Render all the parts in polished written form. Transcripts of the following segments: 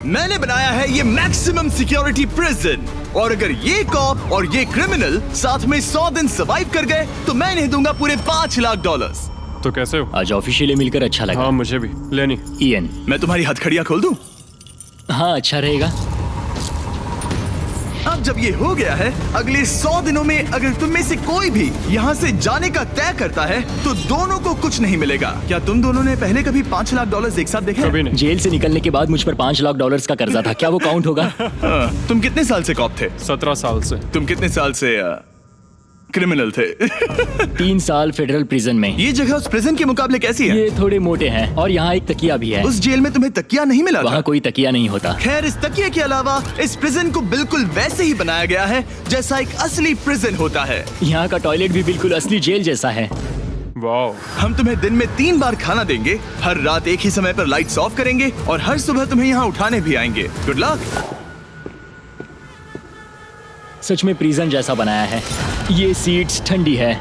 मैंने बनाया है ये मैक्सिमम सिक्योरिटी प्रिजन, और अगर ये कॉप और ये क्रिमिनल साथ में 100 दिन सर्वाइव कर गए तो मैं इन्हें दूंगा पूरे $5 लाख। तो कैसे हो? आज ऑफिशियली मिलकर अच्छा लगा। हाँ मुझे भी। लेनी इयन, मैं तुम्हारी हथकड़ियां खोल दूं? हाँ अच्छा रहेगा। अब जब ये हो गया है, अगले 100 दिनों में अगर तुम में से कोई भी यहाँ से जाने का तय करता है तो दोनों को कुछ नहीं मिलेगा। क्या तुम दोनों ने पहले कभी $5 लाख एक साथ देखे? कभी नहीं। जेल से निकलने के बाद मुझ पर $5 लाख का कर्जा था, क्या वो काउंट होगा? तुम कितने साल से कॉप थे? 17 साल से। तुम कितने साल से क्रिमिनल थे? 3 साल फेडरल प्रिजन में। ये जगह उस प्रिजन के मुकाबले कैसी है? ये थोड़े मोटे हैं और यहाँ एक तकिया भी है। उस जेल में तुम्हें तकिया नहीं मिला था? वहाँ कोई तकिया नहीं होता। खैर, इस तकिए के अलावा इस प्रिजन को बिल्कुल वैसे ही बनाया गया है जैसा एक असली प्रिजन होता है। यहाँ का टॉयलेट भी बिल्कुल असली जेल जैसा है। वाओ। हम तुम्हें दिन में 3 बार खाना देंगे, हर रात एक ही समय पर लाइट्स ऑफ करेंगे और हर सुबह तुम्हें यहाँ उठाने भी आएंगे। Good luck. सच में प्रिजन जैसा बनाया है। ये सीट्स ठंडी है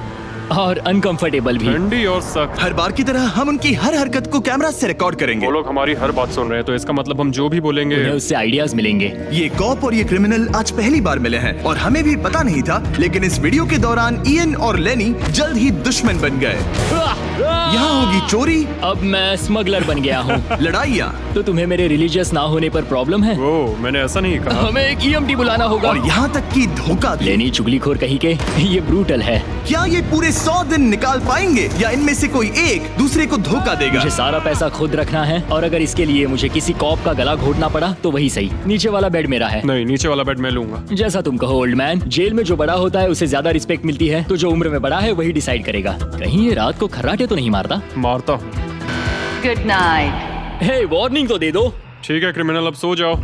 और अनकंफर्टेबल भी। ठंडी और सख्त। हर बार की तरह हम उनकी हर हरकत को कैमरा से रिकॉर्ड करेंगे। वो लोग हमारी हर बात सुन रहे हैं, तो इसका मतलब हम जो भी बोलेंगे उन्हें उससे आइडियाज मिलेंगे। ये कॉप और ये क्रिमिनल आज पहली बार मिले हैं और हमें भी पता नहीं था, लेकिन इस वीडियो के दौरान इयन और लेनी जल्द ही दुश्मन बन गए। यहाँ होगी चोरी, अब मैं स्मगलर बन गया हूँ। लड़ाइयाँ, तो तुम्हें मेरे रिलीजियस ना होने पर प्रॉब्लम है? वो मैंने ऐसा नहीं कहा। हमें एक EMT बुलाना होगा। और यहाँ तक कि धोखा भी। लेनी चुगलीखोर कहीं के, ये ब्रूटल है। क्या ये पूरे 100 दिन निकाल पाएंगे या इनमें से कोई एक दूसरे को धोखा देगा? मुझे सारा पैसा खुद रखना है और अगर इसके लिए मुझे किसी कॉप का गला घोटना पड़ा तो वही सही। नीचे वाला बेड मेरा है। नहीं, नीचे वाला बेड मैं लूंगा। जैसा तुम कहो ओल्ड मैन। जेल में जो बड़ा होता है उसे ज्यादा रिस्पेक्ट मिलती है, तो जो उम्र में बड़ा है वही डिसाइड करेगा। कहीं ये रात को खर्राटे तो नहीं मारता? मारता हूँ। Good night. हे, वार्निंग तो दे दो। ठीक है क्रिमिनल, अब सो जाओ।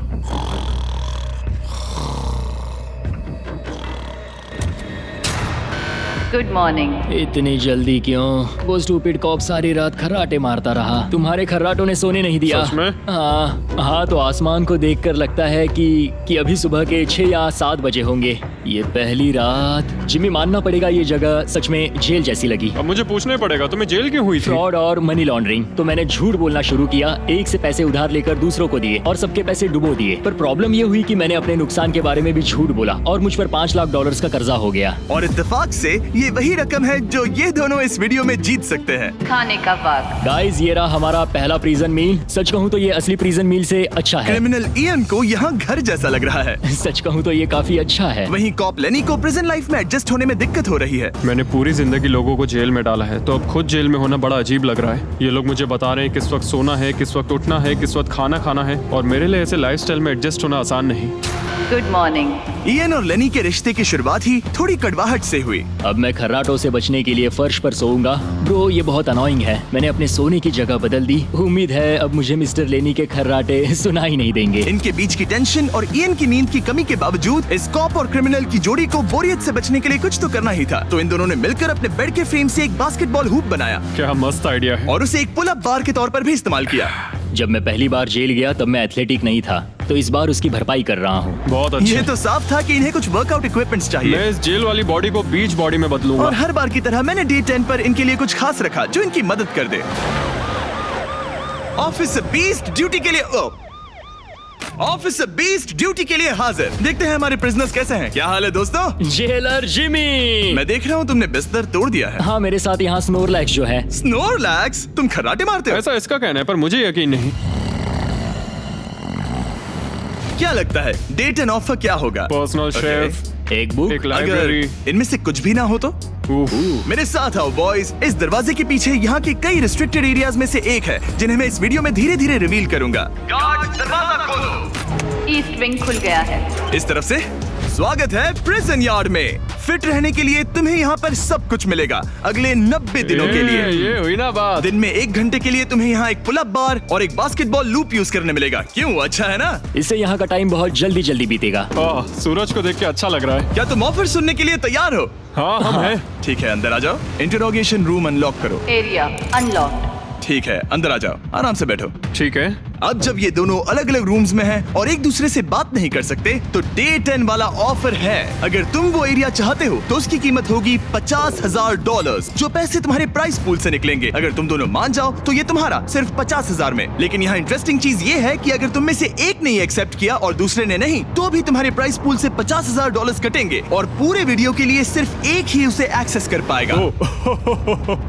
Good morning. इतनी जल्दी क्यों? वो स्टूपिड कॉप सारी रात खर्राटे मारता रहा। तुम्हारे खर्राटों ने सोने नहीं दिया। सच में? हाँ, तो आसमान को देखकर लगता है कि अभी सुबह के 6 या 7 बजे होंगे। ये पहली रात। जिम्मी, मानना पड़ेगा ये जगह सच में जेल जैसी लगी। अब मुझे पूछना ही पड़ेगा, तुम्हें जेल क्यों हुई थी? फ्रॉड और मनी लॉन्ड्रिंग। तो मैंने झूठ बोलना शुरू किया, एक से पैसे उधार लेकर दूसरों को दिए और सबके पैसे डुबो दिए। पर प्रॉब्लम ये हुई कि मैंने अपने नुकसान के बारे में भी झूठ बोला और मुझ पर $5 लाख का कर्जा हो गया। और इत्तेफाक से ये वही रकम है जो ये दोनों इस वीडियो में जीत सकते हैं। खाने का वक्त। गाइस, ये रहा हमारा पहला प्रिजन मील। सच कहूँ तो ये असली प्रिजन मील से अच्छा है। क्रिमिनल इयन को यहाँ घर जैसा लग रहा है। सच कहूँ तो ये काफी अच्छा है। वहीं कॉप लेनी को प्रिजन लाइफ में एडजस्ट होने में दिक्कत हो रही है। मैंने पूरी जिंदगी लोगों को जेल में डाला है, तो अब खुद जेल में होना बड़ा अजीब लग रहा है। ये लोग मुझे बता रहे हैं किस वक्त सोना है, किस वक्त उठना है, किस वक्त खाना खाना है, और मेरे लिए ऐसे लाइफस्टाइल में एडजस्ट होना आसान नहीं। Good morning. इयन और लेनी के रिश्ते की शुरुआत ही थोड़ी कड़वाहट से हुई। अब मैं खर्राटों से बचने के लिए फर्श पर सोऊंगा। ब्रो, ये बहुत अनोइंग है। मैंने अपने सोने की जगह बदल दी। उम्मीद है अब मुझे मिस्टर लेनी के खर्राटे सुनाई नहीं देंगे। इनके बीच की टेंशन और इयन की नींद की कमी के बावजूद इस कॉप और क्रिमिनल की जोड़ी को बोरियत से बचने के लिए कुछ तो करना ही था। तो इन दोनों ने मिलकर अपने बेड के फ्रेम से एक बास्केटबॉल हूप बनाया क्या मस्त आइडिया है। और उसे एक पुल अप बार के तौर पर भी इस्तेमाल किया। जब मैं पहली बार जेल गया तब मैं एथलेटिक नहीं था, तो इस बार उसकी भरपाई कर रहा हूँ। बहुत अच्छा। ये तो साफ था कि इन्हें कुछ वर्कआउट इक्विपमेंट्स चाहिए। मैं इस जेल वाली बॉडी को बीच बॉडी में बदलूंगा। और हर बार की तरह मैंने डे 10 पर इनके लिए कुछ खास रखा जो इनकी मदद कर दे। ऑफिसर बीस्ट ड्यूटी के लिए ऑफिसर बीस्ट ड्यूटी के लिए हाजिर। देखते हैं हमारे प्रिजनर्स कैसे हैं। क्या हाल है दोस्तों? Jailer Jimmy. मैं देख रहा हूँ तुमने बिस्तर तोड़ दिया है। हाँ, मेरे साथ यहाँ स्नोरलैक्स जो है। स्नोरलैक्स? तुम खर्राटे मारते हो? ऐसा इसका कहना है, पर मुझे यकीन नहीं। क्या लगता है डे 10 ऑफर क्या होगा? Personal Okay. शेफ, एक बुक। एक अगर लाइब्रेरी। इनमें से कुछ भी ना हो तो? मेरे साथ आओ बॉयज। इस दरवाजे के पीछे यहाँ के कई रिस्ट्रिक्टेड एरियाज में से एक है जिन्हें मैं इस वीडियो में धीरे धीरे रिवील करूंगा। गार्ड, दरवाजा खोलो। ईस्ट विंग खुल गया है। इस तरफ से स्वागत है प्रिजन यार्ड में। फिट रहने के लिए तुम्हें यहाँ पर सब कुछ मिलेगा अगले 90 दिनों के लिए। ये हुई ना बात। दिन में 1 घंटे के लिए तुम्हें यहाँ एक पुल अप बार और एक बास्केटबॉल लूप यूज करने मिलेगा। क्यों, अच्छा है ना? इससे यहाँ का टाइम बहुत जल्दी जल्दी बीतेगा। सूरज को देख के अच्छा लग रहा है। क्या तुम ऑफर सुनने के लिए तैयार हो? हाँ, हम हैं। ठीक है, अंदर आ जाओ। इंटरोगेशन रूम अनलॉक करो। Area unlocked. ठीक है, अंदर आ जाओ, आराम से बैठो। ठीक है। अब जब ये दोनों अलग अलग रूम्स में हैं और एक दूसरे से बात नहीं कर सकते, तो डे 10 वाला ऑफर है। अगर तुम वो एरिया चाहते हो तो उसकी कीमत होगी $50,000, जो पैसे तुम्हारे प्राइस पूल से निकलेंगे। अगर तुम दोनों मान जाओ तो ये तुम्हारा सिर्फ 50,000 में। लेकिन यहाँ इंटरेस्टिंग चीज ये है कि अगर तुम में से एक ने एक्सेप्ट किया और दूसरे ने नहीं, तो भी तुम्हारे प्राइस पूल से $50,000 कटेंगे और पूरे वीडियो के लिए सिर्फ एक ही उसे एक्सेस कर पाएगा।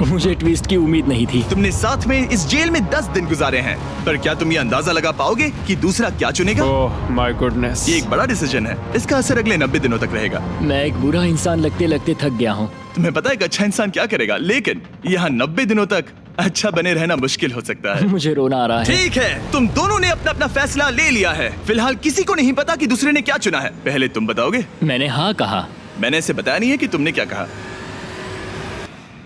मुझे ट्विस्ट की उम्मीद नहीं थी। तुमने साथ में इस जेल में 10 दिन गुजारे हैं, पर क्या तुम ये अंदाजा लगा पाओगे कि दूसरा क्या चुनेगा? Oh my goodness. ये एक बड़ा डिसीजन है। इसका असर अगले 90 दिनों तक रहेगा। मैं एक बुरा इंसान लगते लगते थक गया हूँ। तुम्हें पता है एक अच्छा इंसान क्या करेगा, लेकिन यहाँ 90 दिनों तक अच्छा बने रहना मुश्किल हो सकता है। मुझे रोना आ रहा है। ठीक है, तुम दोनों ने अपना अपना फैसला ले लिया है। फिलहाल किसी को नहीं पता कि दूसरे ने क्या चुना है। पहले तुम बताओगे? मैंने हाँ कहा। मैंने इसे बताया नहीं है कि तुमने क्या कहा।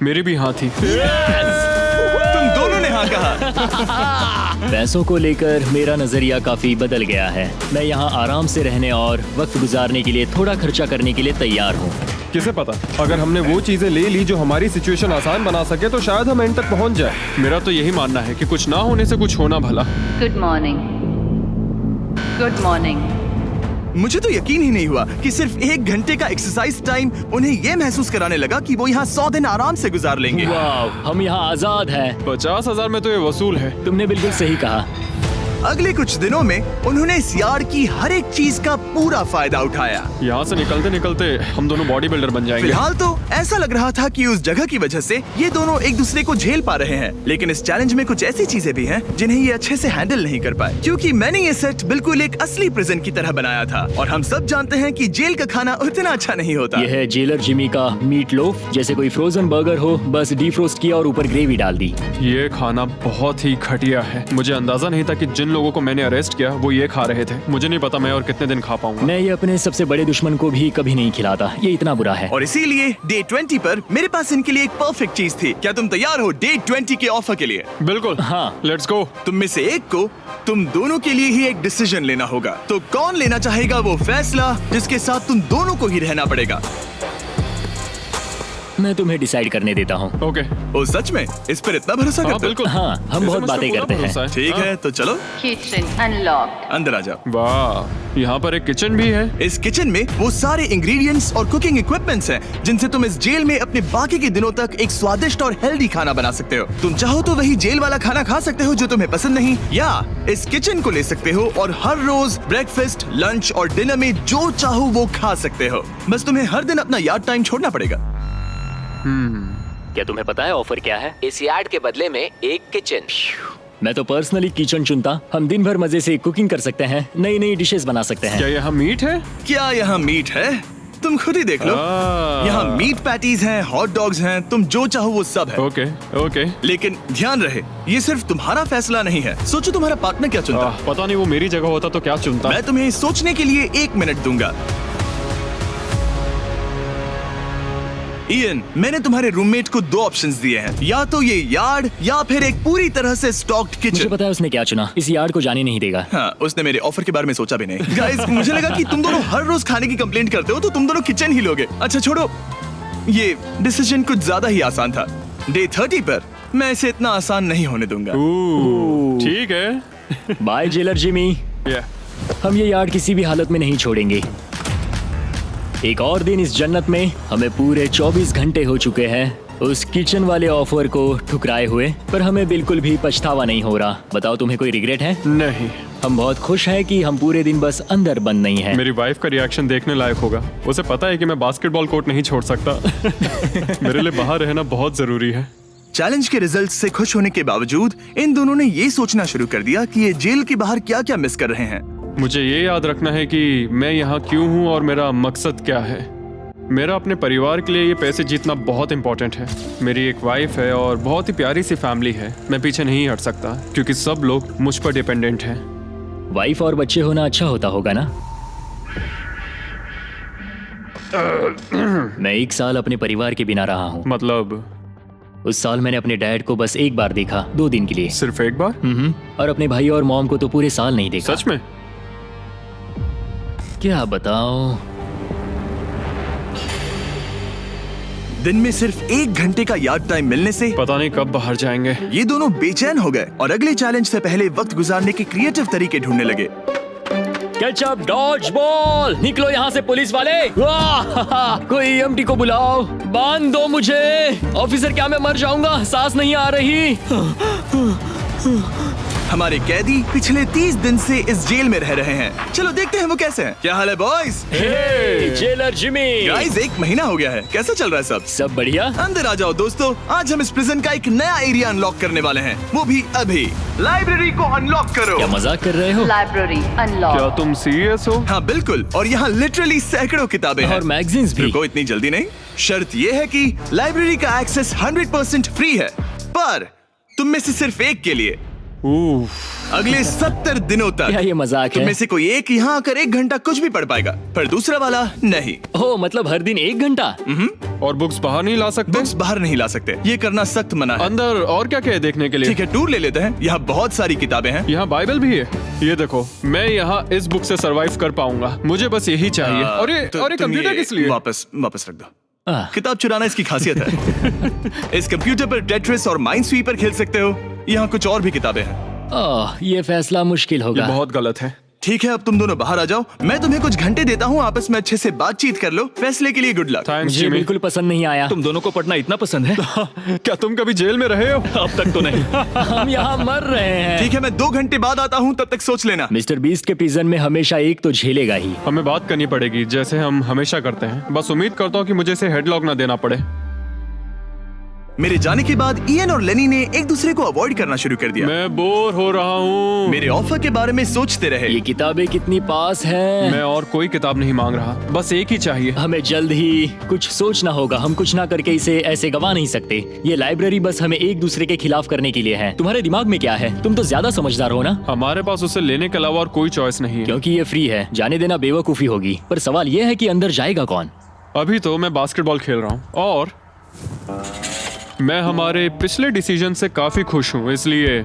मेरी भी हाँ थी। तुम दोनों ने हाँ कहा। पैसों को लेकर मेरा नजरिया काफी बदल गया है। मैं यहाँ आराम से रहने और वक्त गुजारने के लिए थोड़ा खर्चा करने के लिए तैयार हूँ। किसे पता, अगर हमने वो चीजें ले ली जो हमारी सिचुएशन आसान बना सके तो शायद हम एंड तक पहुंच जाए। मेरा तो यही मानना है कि कुछ ना होने से कुछ होना भला। Good morning. Good morning. मुझे तो यकीन ही नहीं हुआ कि सिर्फ 1 घंटे का एक्सरसाइज टाइम उन्हें ये महसूस कराने लगा कि वो यहाँ 100 दिन आराम से गुजार लेंगे। वाह, हम यहाँ आजाद हैं। 50,000 में तो ये वसूल है। तुमने बिल्कुल सही कहा। अगले कुछ दिनों में उन्होंने इस यार्ड की हर एक चीज का पूरा फायदा उठाया। यहाँ से निकलते निकलते हम दोनों बॉडी बिल्डर बन जाएंगे। फिलहाल तो ऐसा लग रहा था कि उस जगह की वजह से ये दोनों एक दूसरे को झेल पा रहे हैं, लेकिन इस चैलेंज में कुछ ऐसी चीजें भी हैं जिन्हें ये अच्छे से हैंडल नहीं कर पाए, क्योंकि मैंने ये सेट बिल्कुल एक असली प्रिजन की तरह बनाया था। और हम सब जानते हैं कि जेल का खाना उतना अच्छा नहीं होता। यह है जेलर जिमी का मीट लोफ, जैसे कोई फ्रोजन बर्गर हो, बस डीफ्रोस्ट किया और ऊपर ग्रेवी डाल दी। ये खाना बहुत ही घटिया है। मुझे अंदाजा नहीं था कि जिन लोगों को मैंने अरेस्ट किया वो ये खा रहे थे। मुझे नहीं पता मैं और कितने दिन खा पाऊंगा। मैं ये अपने सबसे बड़े दुश्मन को भी कभी नहीं खिलाता, ये इतना बुरा है। और इसीलिए डे 20 पर मेरे पास इनके लिए एक परफेक्ट चीज थी। क्या तुम तैयार हो डे 20 के ऑफर के लिए? बिल्कुल हाँ। Let's go. तुम में से एक को तुम दोनों के लिए ही एक डिसीजन लेना होगा। तो कौन लेना चाहेगा वो फैसला जिसके साथ तुम दोनों को ही रहना पड़ेगा? मैं तुम्हें डिसाइड करने देता हूँ। ओके। ओ सच में इस पर इतना भरोसा हाँ करते हो? बिल्कुल। हाँ, हम बहुत बातें करते हैं। ठीक है, तो चलो Kitchen unlocked. अंदर आ जाओ। वाह, यहाँ पर एक किचन भी है। इस किचन में वो सारे इंग्रेडिएंट्स और कुकिंग इक्विपमेंट्स हैं जिनसे तुम इस जेल में अपने बाकी के दिनों तक एक स्वादिष्ट और हेल्दी खाना बना सकते हो। तुम चाहो तो वही जेल वाला खाना खा सकते हो जो तुम्हें पसंद नहीं, या इस किचन को ले सकते हो और हर रोज ब्रेकफास्ट, लंच और डिनर में जो चाहो वो खा सकते हो। बस तुम्हें हर दिन अपना यार्ड टाइम छोड़ना पड़ेगा। क्या तुम्हें पता है ऑफर क्या है? इस यार्ड के बदले में एक किचन। मैं तो पर्सनली किचन चुनता। हम दिन भर मजे से कुकिंग कर सकते हैं, नई नई डिशेस बना सकते हैं। क्या यहाँ मीट है? क्या यहाँ मीट है? तुम खुद ही देख लो। यहाँ मीट पैटीज हैं, हॉट डॉग्स हैं, तुम जो चाहो वो सब है। Okay okay. लेकिन ध्यान रहे, ये सिर्फ तुम्हारा फैसला नहीं है। सोचो तुम्हारा पार्टनर क्या चुनता। पता नहीं वो मेरी जगह होता तो क्या चुनता। मैं तुम्हें सोचने के लिए 1 मिनट दूंगा। इयन, मैंने तुम्हारे रूममेट को 2 ऑप्शंस दिए हैं, या तो ये यार्ड या फिर एक पूरी तरह से स्टॉक्ड मुझे किचन। पता है उसने क्या चुना। इस यार्ड को जाने नहीं देगा। हाँ, उसने मेरे ऑफर के बारे में सोचा भी नहीं। गाइस, मुझे लगा कि तुम दोनों हर रोज खाने की कंप्लेंट करते हो तो तुम दोनों किचन ही लोगे। अच्छा छोड़ो, ये डिसीजन कुछ ज्यादा ही आसान था। डे 30 पर मैं इसे इतना आसान नहीं होने दूंगा। ठीक है। Bye jailer Jimmy. हम ये यार्ड किसी भी हालत में नहीं छोड़ेंगे। एक और दिन इस जन्नत में। हमें पूरे 24 घंटे हो चुके हैं उस किचन वाले ऑफर को ठुकराए हुए, पर हमें बिल्कुल भी पछतावा नहीं हो रहा। बताओ, तुम्हें कोई रिग्रेट है? नहीं। हम बहुत खुश हैं कि हम पूरे दिन बस अंदर बंद नहीं हैं। मेरी वाइफ का रिएक्शन देखने लायक होगा। उसे पता है कि मैं बास्केटबॉल कोर्ट नहीं छोड़ सकता। मेरे लिए बाहर रहना बहुत जरूरी है। चैलेंज के रिजल्ट से खुश होने के बावजूद इन दोनों ने ये सोचना शुरू कर दिया कि ये जेल के बाहर क्या क्या मिस कर रहे हैं। मुझे ये याद रखना है कि मैं यहाँ क्यों हूँ और मेरा मकसद क्या है। मेरा अपने परिवार के लिए ये पैसे जीतना बहुत इंपॉर्टेंट है। मेरी एक वाइफ है और बहुत ही प्यारी सी फैमिली है। मैं पीछे नहीं हट सकता क्योंकि सब लोग मुझ पर डिपेंडेंट हैं। वाइफ और बच्चे होना अच्छा होता होगा ना? मैं 1 साल अपने परिवार के बिना रहा हूँ। मतलब? उस साल मैंने अपने डैड को बस 1 बार देखा, 2 दिन के लिए। सिर्फ 1 बार? और अपने भाई और मॉम को तो पूरे साल नहीं देखा। सच में? क्या बताओ। दिन में सिर्फ 1 घंटे का यार्ड टाइम मिलने से पता नहीं कब बाहर जाएंगे। ये दोनों बेचैन हो गए और अगले चैलेंज से पहले वक्त गुजारने के क्रिएटिव तरीके ढूंढने लगे। केचप डॉज बॉल, निकलो यहाँ से पुलिस वाले। वाह, कोई EMT को बुलाओ, बांध दो मुझे। ऑफिसर क्या मैं मर जाऊंगा, सांस नहीं आ रही। हमारे कैदी पिछले 30 दिन से इस जेल में रह रहे हैं। चलो देखते हैं वो कैसे हैं। क्या हाल है बॉयज? हे, जेलर जिमी। गाइस 1 महीना हो गया है, कैसा चल रहा है सब? सब बढ़िया। अंदर आ जाओ दोस्तों, आज हम इस प्रिजन का एक नया एरिया अनलॉक करने वाले हैं, वो भी अभी। लाइब्रेरी को अनलॉक करो। क्या मजाक कर रहे हो? Library क्या unlocked. तुम सीरियस हो? हाँ बिल्कुल, और यहाँ लिटरली सैकड़ों किताबें हैं और मैगजीन्स भी। रुको, इतनी जल्दी नहीं। शर्त ये है कि लाइब्रेरी का एक्सेस 100% फ्री है, पर तुम में से सिर्फ एक के लिए अगले 70 दिनों तक। क्या ये मजाक तुम है? में से कोई एक यहाँ आकर 1 घंटा कुछ भी पढ़ पाएगा, पर दूसरा वाला नहीं। ओह, मतलब हर दिन 1 घंटा? और बुक्स बाहर नहीं ला सकते? बुक्स बाहर नहीं ला सकते, ये करना सख्त मना है। अंदर और क्या क्या है देखने के लिए? ठीक है, टूर ले लेते हैं। यहाँ बहुत सारी किताबें हैं। यहाँ बाइबल भी है। ये देखो, मैं यहाँ इस बुक से सरवाइव कर पाऊंगा, मुझे बस यही चाहिए। और ये तुम कंप्यूटर ये किस लिए? वापस रख दो। आह, किताब चुराना इसकी खासियत है। इस कंप्यूटर पर टेट्रिस और माइनस्वीपर खेल सकते हो। यहाँ कुछ और भी किताबें हैं। ओह, ये फैसला मुश्किल ये होगा। बहुत गलत है। ठीक है, अब तुम दोनों बाहर आ जाओ, मैं तुम्हें कुछ घंटे देता हूँ, आपस में अच्छे से बातचीत कर लो। फैसले के लिए गुड लक। थैंक्स मुझे जिमी। बिल्कुल पसंद नहीं आया। तुम दोनों को पढ़ना इतना पसंद है? क्या तुम कभी जेल में रहे हो? अब तक तो नहीं। हम यहाँ मर रहे हैं। ठीक है, मैं 2 घंटे बाद आता हूँ, तब तक सोच लेना। मिस्टर बीस्ट के प्रिजन में हमेशा एक तो झेलेगा ही। हमें बात करनी पड़ेगी, जैसे हम हमेशा करते हैं। बस उम्मीद करता हूँ कि मुझे इसे हेडलॉक ना देना पड़े। मेरे जाने के बाद इयन और लेनी ने एक दूसरे को अवॉइड करना शुरू कर दिया। मैं बोर हो रहा हूँ। मेरे ऑफर के बारे में सोचते रहे। ये किताबें कितनी पास हैं। मैं और कोई किताब नहीं मांग रहा, बस एक ही चाहिए। हमें जल्द ही कुछ सोचना होगा। हम कुछ ना करके इसे ऐसे गवा नहीं सकते। ये लाइब्रेरी बस हमें एक दूसरे के खिलाफ करने के लिए है। तुम्हारे दिमाग में क्या है? तुम तो ज्यादा समझदार हो ना। हमारे पास उसे लेने के अलावा और कोई चॉइस नहीं है। क्योंकि ये फ्री है, जाने देना बेवकूफी होगी। पर सवाल ये है कि अंदर जाएगा कौन? अभी तो मैं बास्केटबॉल खेल रहा हूँ और मैं हमारे पिछले डिसीजन से काफी खुश हूँ, इसलिए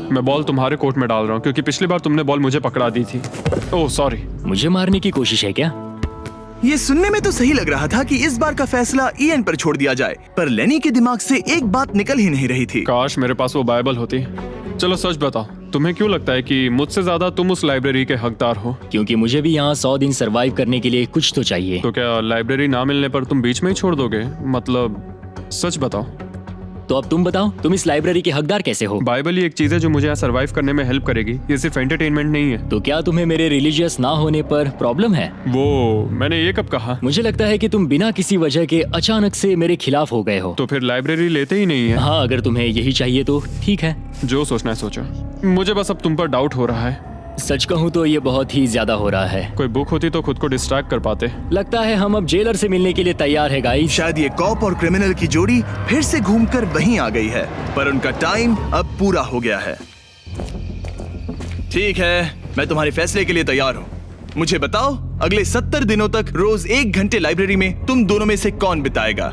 मैं बॉल तुम्हारे कोर्ट में डाल रहा हूँ, क्योंकि पिछली बार तुमने बॉल मुझे पकड़ा दी थी। Oh sorry. मुझे मारने की कोशिश है क्या? ये सुनने में तो सही लग रहा था कि इस बार का फैसला इयन पर छोड़ दिया जाए, पर लेनी के दिमाग से एक बात निकल ही नहीं रही थी। काश मेरे पास वो बाइबल होती। चलो सच बताओ, तुम्हें क्यों लगता है कि मुझसे ज्यादा तुम उस लाइब्रेरी के हकदार हो? क्योंकि मुझे भी यहाँ 100 दिन सरवाइव करने के लिए कुछ तो चाहिए। तो क्या लाइब्रेरी ना मिलने पर तुम बीच में ही छोड़ दोगे? मतलब सच बताओ। तो अब तुम बताओ, तुम इस लाइब्रेरी के हकदार कैसे हो? बाइबल ही एक चीज है जो मुझे यहाँ सरवाइव करने में हेल्प करेगी, ये सिर्फ एंटरटेनमेंट नहीं है। तो क्या तुम्हें मेरे रिलीजियस ना होने पर प्रॉब्लम है? वो मैंने ये कब कहा? मुझे लगता है कि तुम बिना किसी वजह के अचानक से मेरे खिलाफ हो गए हो। तो फिर लाइब्रेरी लेते ही नहीं है। हाँ, अगर तुम्हें यही चाहिए तो ठीक है। जो सोचना है सोचो, मुझे बस अब तुम पर डाउट हो रहा है। सच कहूँ तो ये बहुत ही ज्यादा हो रहा है। कोई बुक होती तो खुद को डिस्ट्रैक्ट कर पाते। लगता है हम अब जेलर से मिलने के लिए तैयार है गाइस। शायद ये कॉप और क्रिमिनल की जोड़ी फिर से घूमकर वहीं आ गई है, पर उनका टाइम अब पूरा हो गया है। ठीक है, मैं तुम्हारे फैसले के लिए तैयार हूँ। मुझे बताओ, अगले 70 दिनों तक रोज 1 घंटे लाइब्रेरी में तुम दोनों में से कौन बिताएगा?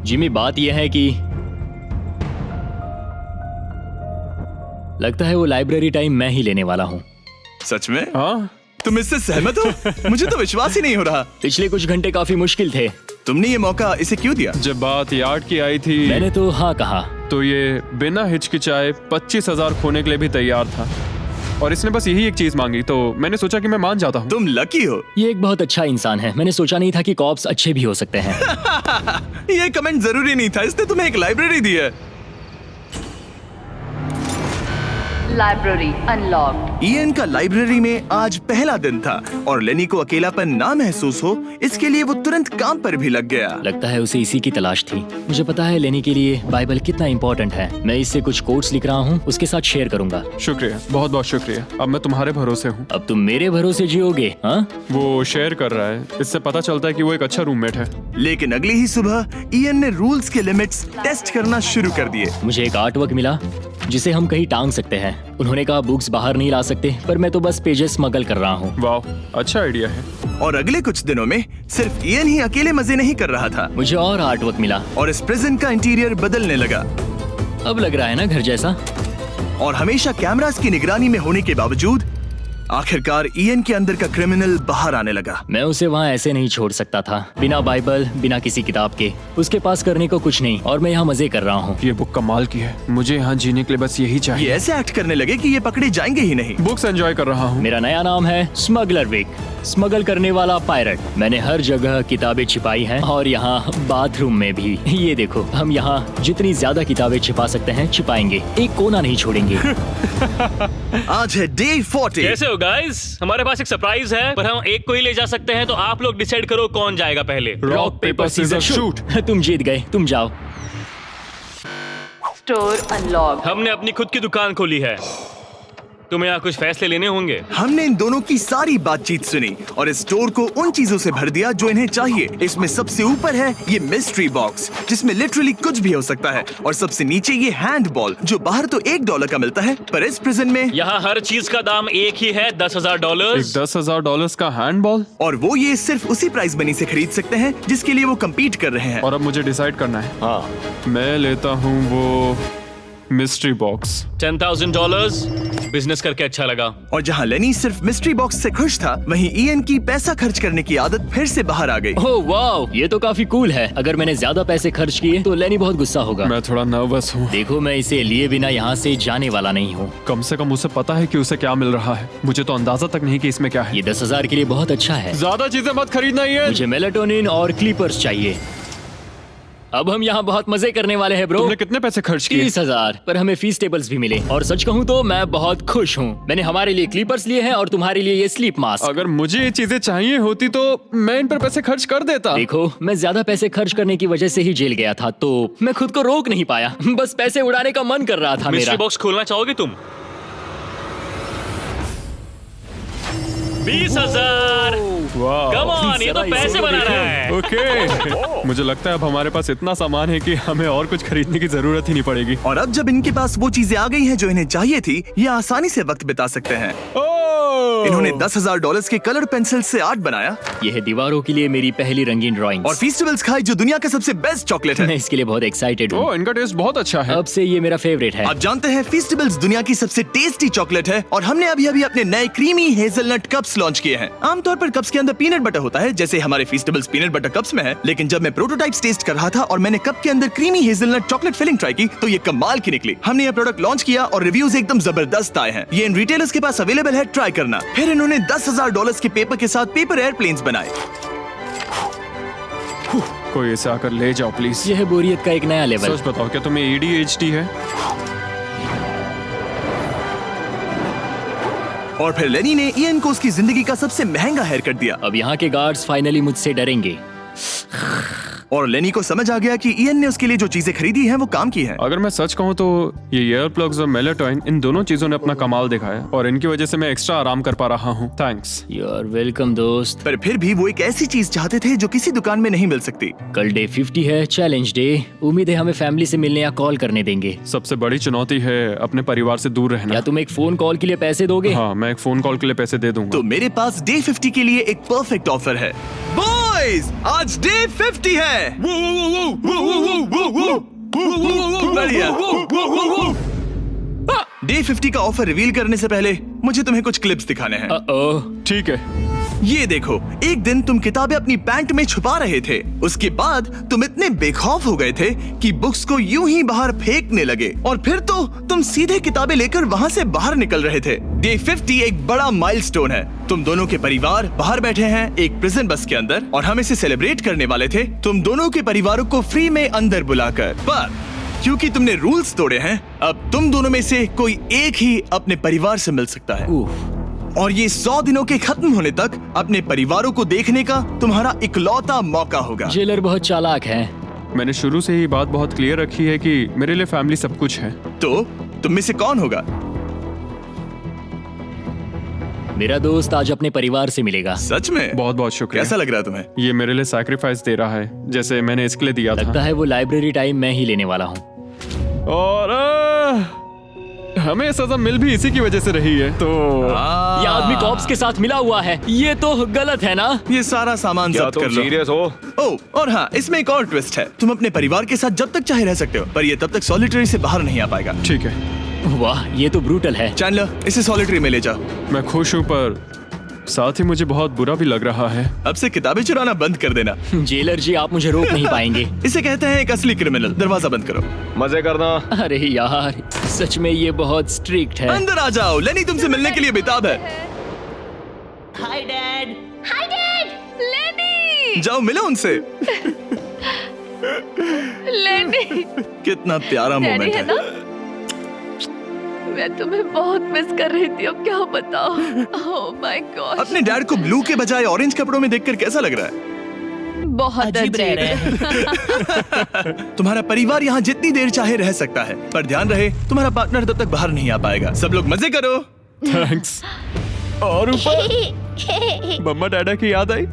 जिमी, बात यह है कि लगता है वो लाइब्रेरी टाइम मैं ही लेने वाला हूँ। सच में? हाँ, तुम इससे सहमत हो? मुझे तो विश्वास ही नहीं हो रहा। पिछले कुछ घंटे काफी मुश्किल थे। तुमने ये मौका इसे क्यों दिया? जब बात यार्ड की आई थी मैंने तो हाँ कहा। तो ये बिना हिचकिचाए 25,000 खोने के लिए भी तैयार था, और इसने बस यही एक चीज मांगी, तो मैंने सोचा कि मैं मान जाता हूँ। तुम लकी हो। ये एक बहुत अच्छा इंसान है। मैंने सोचा नहीं था कि कॉप्स अच्छे भी हो सकते हैं। ये कमेंट जरूरी नहीं था, इसने तुम्हें एक लाइब्रेरी दी है। Library unlocked. इयन का लाइब्रेरी में आज पहला दिन था और लेनी को अकेलापन ना महसूस हो, इसके लिए वो तुरंत काम पर भी लग गया। लगता है उसे इसी की तलाश थी। मुझे पता है लेनी के लिए बाइबल कितना इम्पोर्टेंट है। मैं इससे कुछ कोट्स लिख रहा हूँ, उसके साथ शेयर करूंगा। शुक्रिया, बहुत बहुत शुक्रिया। अब मैं तुम्हारे भरोसे हूँ। अब तुम मेरे भरोसे जियोगे? हाँ, वो शेयर कर रहा है, इससे पता चलता है कि वो एक अच्छा रूममेट है। लेकिन अगली ही सुबह इयन ने रूल्स के लिमिट्स टेस्ट करना शुरू कर दिए। मुझे एक आर्ट वर्क मिला जिसे हम कहीं टांग सकते हैं। उन्होंने कहा बुक्स बाहर नहीं ला सकते, पर मैं तो बस पेजेस स्मगल कर रहा हूँ। वाह, अच्छा आइडिया है। और अगले कुछ दिनों में सिर्फ इयन ही अकेले मजे नहीं कर रहा था, मुझे और आर्ट वर्क मिला और इस प्रिजन का इंटीरियर बदलने लगा। अब लग रहा है ना घर जैसा। और हमेशा कैमरास की निगरानी में होने के बावजूद आखिरकार ईएन के अंदर का क्रिमिनल बाहर आने लगा। मैं उसे वहाँ ऐसे नहीं छोड़ सकता था, बिना बाइबल, बिना किसी किताब के। उसके पास करने को कुछ नहीं, और मैं यहाँ मजे कर रहा हूँ। ये बुक कमाल की है, मुझे यहाँ जीने के लिए बस यही ये चाहिए। ऐसे एक्ट करने लगे कि ये पकड़े जाएंगे ही नहीं। बुक्स एंजॉय कर रहा हूँ। मेरा नया नाम है स्मगलर विक, स्मगल करने वाला पायरट। मैंने हर जगह किताबें छिपाई हैं, और यहाँ बाथरूम में भी। ये देखो, हम यहाँ जितनी ज्यादा किताबें छिपा सकते हैं छिपाएंगे, एक कोना नहीं छोड़ेंगे। आज है डे 40। कैसे हो गाइस? हमारे पास एक सरप्राइज है, पर हम एक को ही ले जा सकते हैं, तो आप लोग डिसाइड करो कौन जाएगा पहले। Rock paper scissor shoot. तुम जीत गए, तुम जाओ। Store unlocked. हमने अपनी खुद की दुकान खोली है, तुम्हें यहाँ कुछ फैसले लेने होंगे। हमने इन दोनों की सारी बातचीत सुनी और इस स्टोर को उन चीजों से भर दिया जो इन्हें चाहिए। इसमें सबसे ऊपर है ये मिस्ट्री बॉक्स, जिसमें लिटरली कुछ भी हो सकता है, और सबसे नीचे ये हैंडबॉल जो बाहर तो $1 का मिलता है, पर इस प्रिजन में यहाँ हर चीज का दाम एक ही है, $10,000। एक $10,000 का हैंडबॉल। और वो ये सिर्फ उसी प्राइस मनी से खरीद सकते हैं जिसके लिए वो कम्पीट कर रहे हैं। और अब मुझे डिसाइड करना है। हाँ, मैं लेता हूँ वो मिस्ट्री बॉक्स। $10,000। बिजनेस करके अच्छा लगा। और जहाँ लेनी सिर्फ मिस्ट्री बॉक्स से खुश था, वहीं ईएन की पैसा खर्च करने की आदत फिर से बाहर आ गई। ओह वाओ, ये तो काफी कूल है। अगर मैंने ज्यादा पैसे खर्च किए तो लेनी बहुत गुस्सा होगा। मैं थोड़ा नर्वस हूँ। देखो, मैं इसे लिए बिना यहाँ से जाने वाला नहीं हूँ। कम से कम उसे पता है कि उसे क्या मिल रहा है। मुझे तो अंदाजा तक नहीं कि इसमें क्या है। ये 10,000 के लिए बहुत अच्छा है। ज्यादा चीजें मत खरीदना ये। मुझे मेलाटोनिन और क्लीपर्स चाहिए। अब हम यहाँ बहुत मजे करने वाले हैं ब्रो। तुमने कितने पैसे खर्च किए? 30,000, पर हमें फीस टेबल्स भी मिले। और सच कहूँ तो मैं बहुत खुश हूँ। मैंने हमारे लिए क्लीपर्स लिए हैं और तुम्हारे लिए ये स्लीप मास्क। अगर मुझे ये चीजें चाहिए होती तो मैं इन पर पैसे खर्च कर देता। देखो, मैं ज्यादा पैसे खर्च करने की वजह से ही जेल गया था, तो मैं खुद को रोक नहीं पाया। बस पैसे उड़ाने का मन कर रहा था मेरा। मिस्ट्री बॉक्स खोलना चाहोगे तुम? 20,000। कम ऑन, ये तो पैसे बना रहा है। ओके, मुझे लगता है अब हमारे पास इतना सामान है कि हमें और कुछ खरीदने की जरूरत ही नहीं पड़ेगी। और अब जब इनके पास वो चीजें आ गई हैं जो इन्हें चाहिए थी, ये आसानी से वक्त बिता सकते हैं। इन्होंने $10,000 के कलर पेंसिल से आर्ट बनाया यह है दीवारों के लिए मेरी पहली रंगीन ड्राइंग। और फेस्टिवल्स खाई जो दुनिया का सबसे बेस्ट चॉकलेट मैं है। इसके लिए बहुत एक्साइटेड हूँ। ओह, इनका टेस्ट बहुत अच्छा है। अब से ये मेरा फेवरेट है। आप जानते हैं फेस्टिवल्स दुनिया की सबसे टेस्टी चॉकलेट है, और हमने अभी अभी अपने नए क्रीमी हेजलनट कप्स लॉन्च किए हैं। आमतौर पर कप्स के अंदर पीनट बटर होता है, जैसे हमारे फेस्टिवल्स पीनट बटर कप्स में है, लेकिन जब मैं प्रोटोटाइप्स टेस्ट कर रहा था और मैंने कप के अंदर creamy hazelnut chocolate filling try की, तो ये कमाल की निकली। हमने ये प्रोडक्ट लॉन्च किया और रिव्यूज एकदम जबरदस्त आए हैं। ये इन रिटेलर्स के पास अवेलेबल है, ट्राई करना। फिर इन्होंने $10,000 के पेपर के साथ पेपर एयरप्लेन्स बनाए। कोई इसे आकर ले जाओ प्लीज। यह है बोरियत का एक नया लेवल। सच बताओ, क्या तुम्हें ADHD है? और फिर लेनी ने ईएन को उसकी जिंदगी का सबसे महंगा हेयर कट दिया। अब यहाँ के गार्ड्स फाइनली मुझसे डरेंगे। और लेनी को समझ आ गया कि ईएन ने उसके लिए जो चीजें खरीदी हैं वो काम की हैं। अगर मैं सच कहूँ तो ये ईयर प्लग्स और मेलाटोनिन, इन दोनों चीजों ने अपना कमाल दिखाया, और इनकी वजह से मैं एक्स्ट्रा आराम कर पा रहा हूँ। थैंक्स। यू आर वेलकम दोस्त। पर फिर भी वो एक ऐसी चीज चाहते थे जो किसी दुकान में नहीं मिल सकती। कल डे 50 है, चैलेंज डे। उम्मीद है हमें फैमिली से मिलने या कॉल करने देंगे। सबसे बड़ी चुनौती है अपने परिवार से दूर रहना। क्या तुम एक फोन कॉल के लिए पैसे दोगे? हाँ, मैं एक फोन कॉल के लिए पैसे दे दूंगा। तो मेरे पास डे 50 के लिए एक परफेक्ट ऑफर है। बॉयज, आज डे 50 है। बढ़िया। डे 50 का ऑफर रिवील करने से पहले मुझे तुम्हें कुछ क्लिप्स दिखाने हैं। ओह, ठीक है। ये देखो, एक दिन तुम किताबें अपनी पैंट में छुपा रहे थे। उसके बाद तुम इतने बेखौफ हो गए थे कि बुक्स को यूं ही बाहर फेंकने लगे, और फिर तो तुम सीधे किताबें लेकर वहां से बाहर निकल रहे थे। डे 50 एक बड़ा माइलस्टोन है। तुम दोनों के परिवार बाहर बैठे हैं एक प्रिजन बस के अंदर, और हम इसे सेलिब्रेट करने वाले थे तुम दोनों के परिवारों को फ्री में अंदर बुलाकर। पर क्योंकि तुमने रूल्स तोड़े हैं, अब तुम दोनों में से कोई एक ही अपने परिवार से मिल सकता है। और ये 100 दिनों के खत्म होने तक अपने परिवारों को देखने का तुम्हारा इकलौता मौका होगा। जेलर बहुत चालाक है। मैंने शुरू से ही बात बहुत क्लियर रखी है कि मेरे लिए फैमिली सब कुछ है। तो तुम में से कौन होगा? मेरा दोस्त आज अपने परिवार से मिलेगा। सच में? बहुत बहुत शुक्रिया। कैसा लग रहा है तुम्हें? ये मेरे लिए सैक्रिफाइस दे रहा है, जैसे मैंने इसके लिए दिया लगता था। है वो लाइब्रेरी टाइम मैं ही लेने वाला हूँ। और हमें सजा मिल भी इसी की वजह से रही है। तो ये आदमी कॉप्स के साथ मिला हुआ है, ये तो गलत है ना? ये सारा सामान जब्त कर लो। सीरियस हो? ओह, और हाँ, इसमें एक और ट्विस्ट है। तुम अपने परिवार के साथ जब तक चाहे रह सकते हो, पर ये तब तक सॉलिटरी से बाहर नहीं आ पाएगा। ठीक है। वाह, ये तो ब्रूटल है। चैंडलर, इसे सॉलिटरी में ले जा। मैं खुश हूँ पर साथ ही मुझे बहुत बुरा भी लग रहा है। अब से किताबें चुराना बंद कर देना। जेलर जी, आप मुझे रोक नहीं पाएंगे। इसे कहते हैं एक असली क्रिमिनल। दरवाजा बंद करो। मजे करना। अरे यार, सच में ये बहुत स्ट्रिक्ट है। अंदर आ जाओ, लेनी तुमसे मिलने के लिए बेताब है। हाय डैड, लेनी। जाओ मिलो उनसे। लेनी, कितना प्यारा डैडी मोमेंट है है। ना? मैं तुम्हें बहुत मिस कर रही थी, अब क्या बताओ। ओह माय गॉड, अपने डैड को ब्लू के बजाय ऑरेंज कपड़ों में देखकर कैसा लग रहा है? बहुत अजीब रह रहे अजीब। तुम्हारा परिवार यहाँ जितनी देर चाहे रह सकता है, पर ध्यान रहे तुम्हारा पार्टनर तब तक बाहर नहीं आ पाएगा। सब लोग मजे करो। थैंक्स। और ऊपर मम्मा डैडा की याद आई।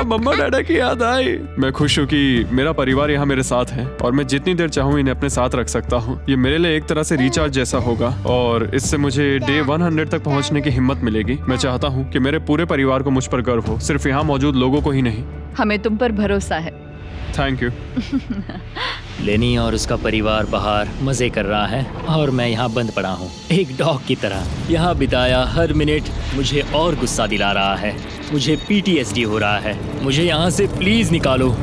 मम्मा डैडा की याद आई। मैं खुश हूँ कि मेरा परिवार यहाँ मेरे साथ है और मैं जितनी देर चाहूँ इन्हें अपने साथ रख सकता हूँ। ये मेरे लिए एक तरह से रिचार्ज जैसा होगा और इससे मुझे डे 100 तक पहुँचने की हिम्मत मिलेगी। मैं चाहता हूँ कि मेरे पूरे परिवार को मुझ पर गर्व हो, सिर्फ यहाँ मौजूद लोगों को ही नहीं। हमें तुम पर भरोसा है। Thank you. लेनी और उसका परिवार बाहर मजे कर रहा है और मैं यहाँ बंद पड़ा हूँ, एक डॉग की तरह। यहाँ बिताया हर मिनट मुझे और गुस्सा दिला रहा है। मुझे PTSD हो रहा है। मुझे यहाँ से प्लीज निकालो।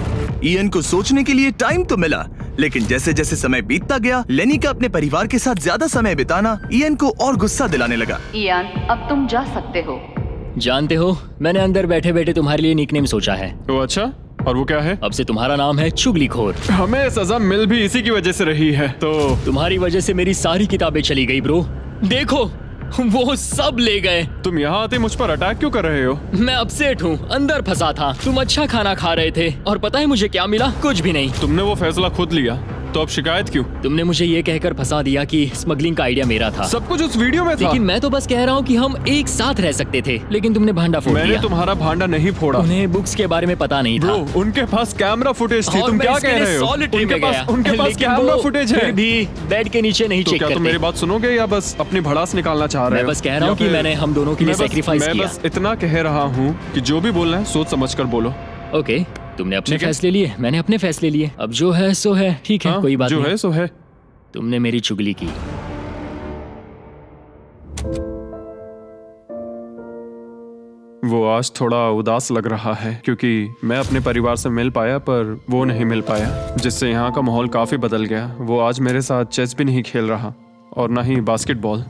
इयन को सोचने के लिए टाइम तो मिला, लेकिन जैसे जैसे समय बीतता गया, लेनी का अपने परिवार के साथ ज्यादा समय बिताना इयन को और गुस्सा दिलाने लगा। इयान, अब तुम जा सकते हो। जानते हो, मैंने अंदर बैठे बैठे तुम्हारे लिए निकनेम सोचा है। तो अच्छा, और वो क्या है? अब से तुम्हारा नाम है चुगलीखोर। हमें सजा मिल भी इसी की वजह से रही है। तो तुम्हारी वजह से मेरी सारी किताबें चली गई ब्रो। देखो, वो सब ले गए। तुम यहाँ आते मुझ पर अटैक क्यों कर रहे हो? मैं अपसेट हूँ, अंदर फंसा था। तुम अच्छा खाना खा रहे थे और पता है मुझे क्या मिला? कुछ भी नहीं। तुमने वो फैसला खुद लिया, तो अब शिकायत क्यों? तुमने मुझे ये कहकर फंसा दिया कि स्मगलिंग का आइडिया मेरा था। सब कुछ उस वीडियो में था। लेकिन मैं तो बस कह रहा हूँ कि हम एक साथ रह सकते थे, लेकिन तुमने भांडा फोड़ मैंने दिया। तुम्हारा भांडा नहीं फोड़ा। उन्हें बुक्स के बारे में पता नहीं था। ब्रो, उनके पास कैमरा फुटेज थी। और तुम मैं क्या इसके कह लिए रहे हो? solitary में गया। उनके पास लेकिन कैमरा वो फुटेज फिर है। भी बेड के नीचे नहीं तो चेक क्या करते। तुम मेरी बात सुनोगे या बस अपनी भड़ास निकालना चाह रहे मैं हो? बस कह रहा हूँ या कि फिर- मैंने हम दोनों के लिए सेक्रीफाइस मैं किया। बस इतना कह रहा हूँ कि जो भी बोलना है सोच समझ कर बोलो। ओके, तुमने अपने ठीक है। फैसले लिए, मैंने अपने फैसले लिए। अब जो है सो है, ठीक है, हाँ, कोई बात जो नहीं। है सो है। तुमने मेरी चुगली की। वो आज थोड़ा उदास लग रहा है क्योंकि मैं अपने परिवार से मिल पाया पर वो नहीं मिल पाया, जिससे यहाँ का माहौल काफी बदल गया। वो आज मेरे साथ चेस भी नहीं खेल रहा और ना ही बास्केटबॉल।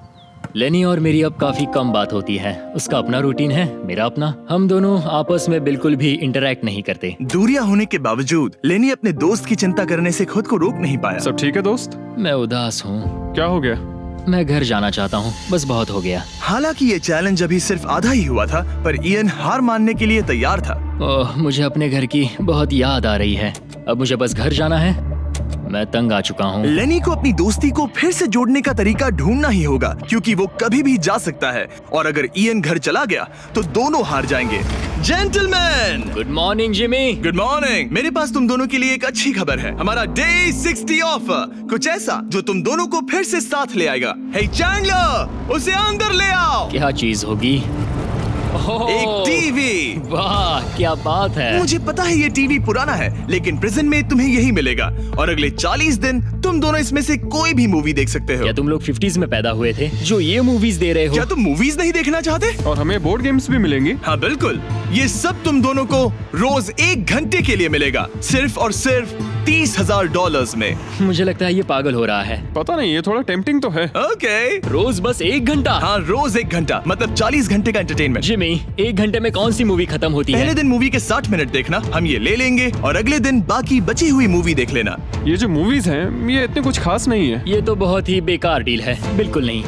लेनी और मेरी अब काफी कम बात होती है। उसका अपना रूटीन है, मेरा अपना। हम दोनों आपस में बिल्कुल भी इंटरैक्ट नहीं करते। दूरियां होने के बावजूद लेनी अपने दोस्त की चिंता करने से खुद को रोक नहीं पाया। सब ठीक है दोस्त? मैं उदास हूँ। क्या हो गया? मैं घर जाना चाहता हूँ, बस बहुत हो गया। हालांकि ये चैलेंज अभी सिर्फ आधा ही हुआ था, पर इयन हार मानने के लिए तैयार था। ओह, मुझे अपने घर की बहुत याद आ रही है। अब मुझे बस घर जाना है। मैं तंग आ चुका हूँ। लेनी को अपनी दोस्ती को फिर से जोड़ने का तरीका ढूंढना ही होगा, क्योंकि वो कभी भी जा सकता है और अगर इयन घर चला गया तो दोनों हार जाएंगे। Gentleman, good morning Jimmy. Good morning. मेरे पास तुम दोनों के लिए एक अच्छी खबर है। हमारा डे 60 ऑफर, कुछ ऐसा जो तुम दोनों को फिर से साथ ले आएगा। हे चैंडलर, उसे अंदर ले आओ। क्या चीज होगी? एक टीवी। वाह, क्या बात है। मुझे पता है ये टीवी पुराना है, लेकिन प्रेजेंट में तुम्हें यही मिलेगा और अगले 40 दिन तुम दोनों इसमें से कोई भी मूवी देख सकते हो। क्या तुम लोग 50s में पैदा हुए थे जो ये मूवीज दे रहे हो? क्या तुम मूवीज नहीं देखना चाहते? और हमें बोर्ड गेम्स भी मिलेंगी। हाँ बिल्कुल, ये सब तुम दोनों को रोज 1 घंटे के लिए मिलेगा, सिर्फ और सिर्फ $30,000 में। मुझे लगता है ये पागल हो रहा है। पता नहीं, ये थोड़ा टेम्पटिंग तो है। ओके, रोज बस 1 घंटा? हाँ रोज 1 घंटा, मतलब 40 घंटे का एंटरटेनमेंट। जिमी, 1 घंटे में कौन सी मूवी खत्म होती पहले है? दिन मूवी के 60 मिनट देखना, हम ये ले लेंगे और अगले दिन बाकी बची हुई मूवी देख लेना। ये जो मूवीज हैं ये इतने कुछ खास नहीं है। ये तो बहुत ही बेकार डील है। बिल्कुल नहीं।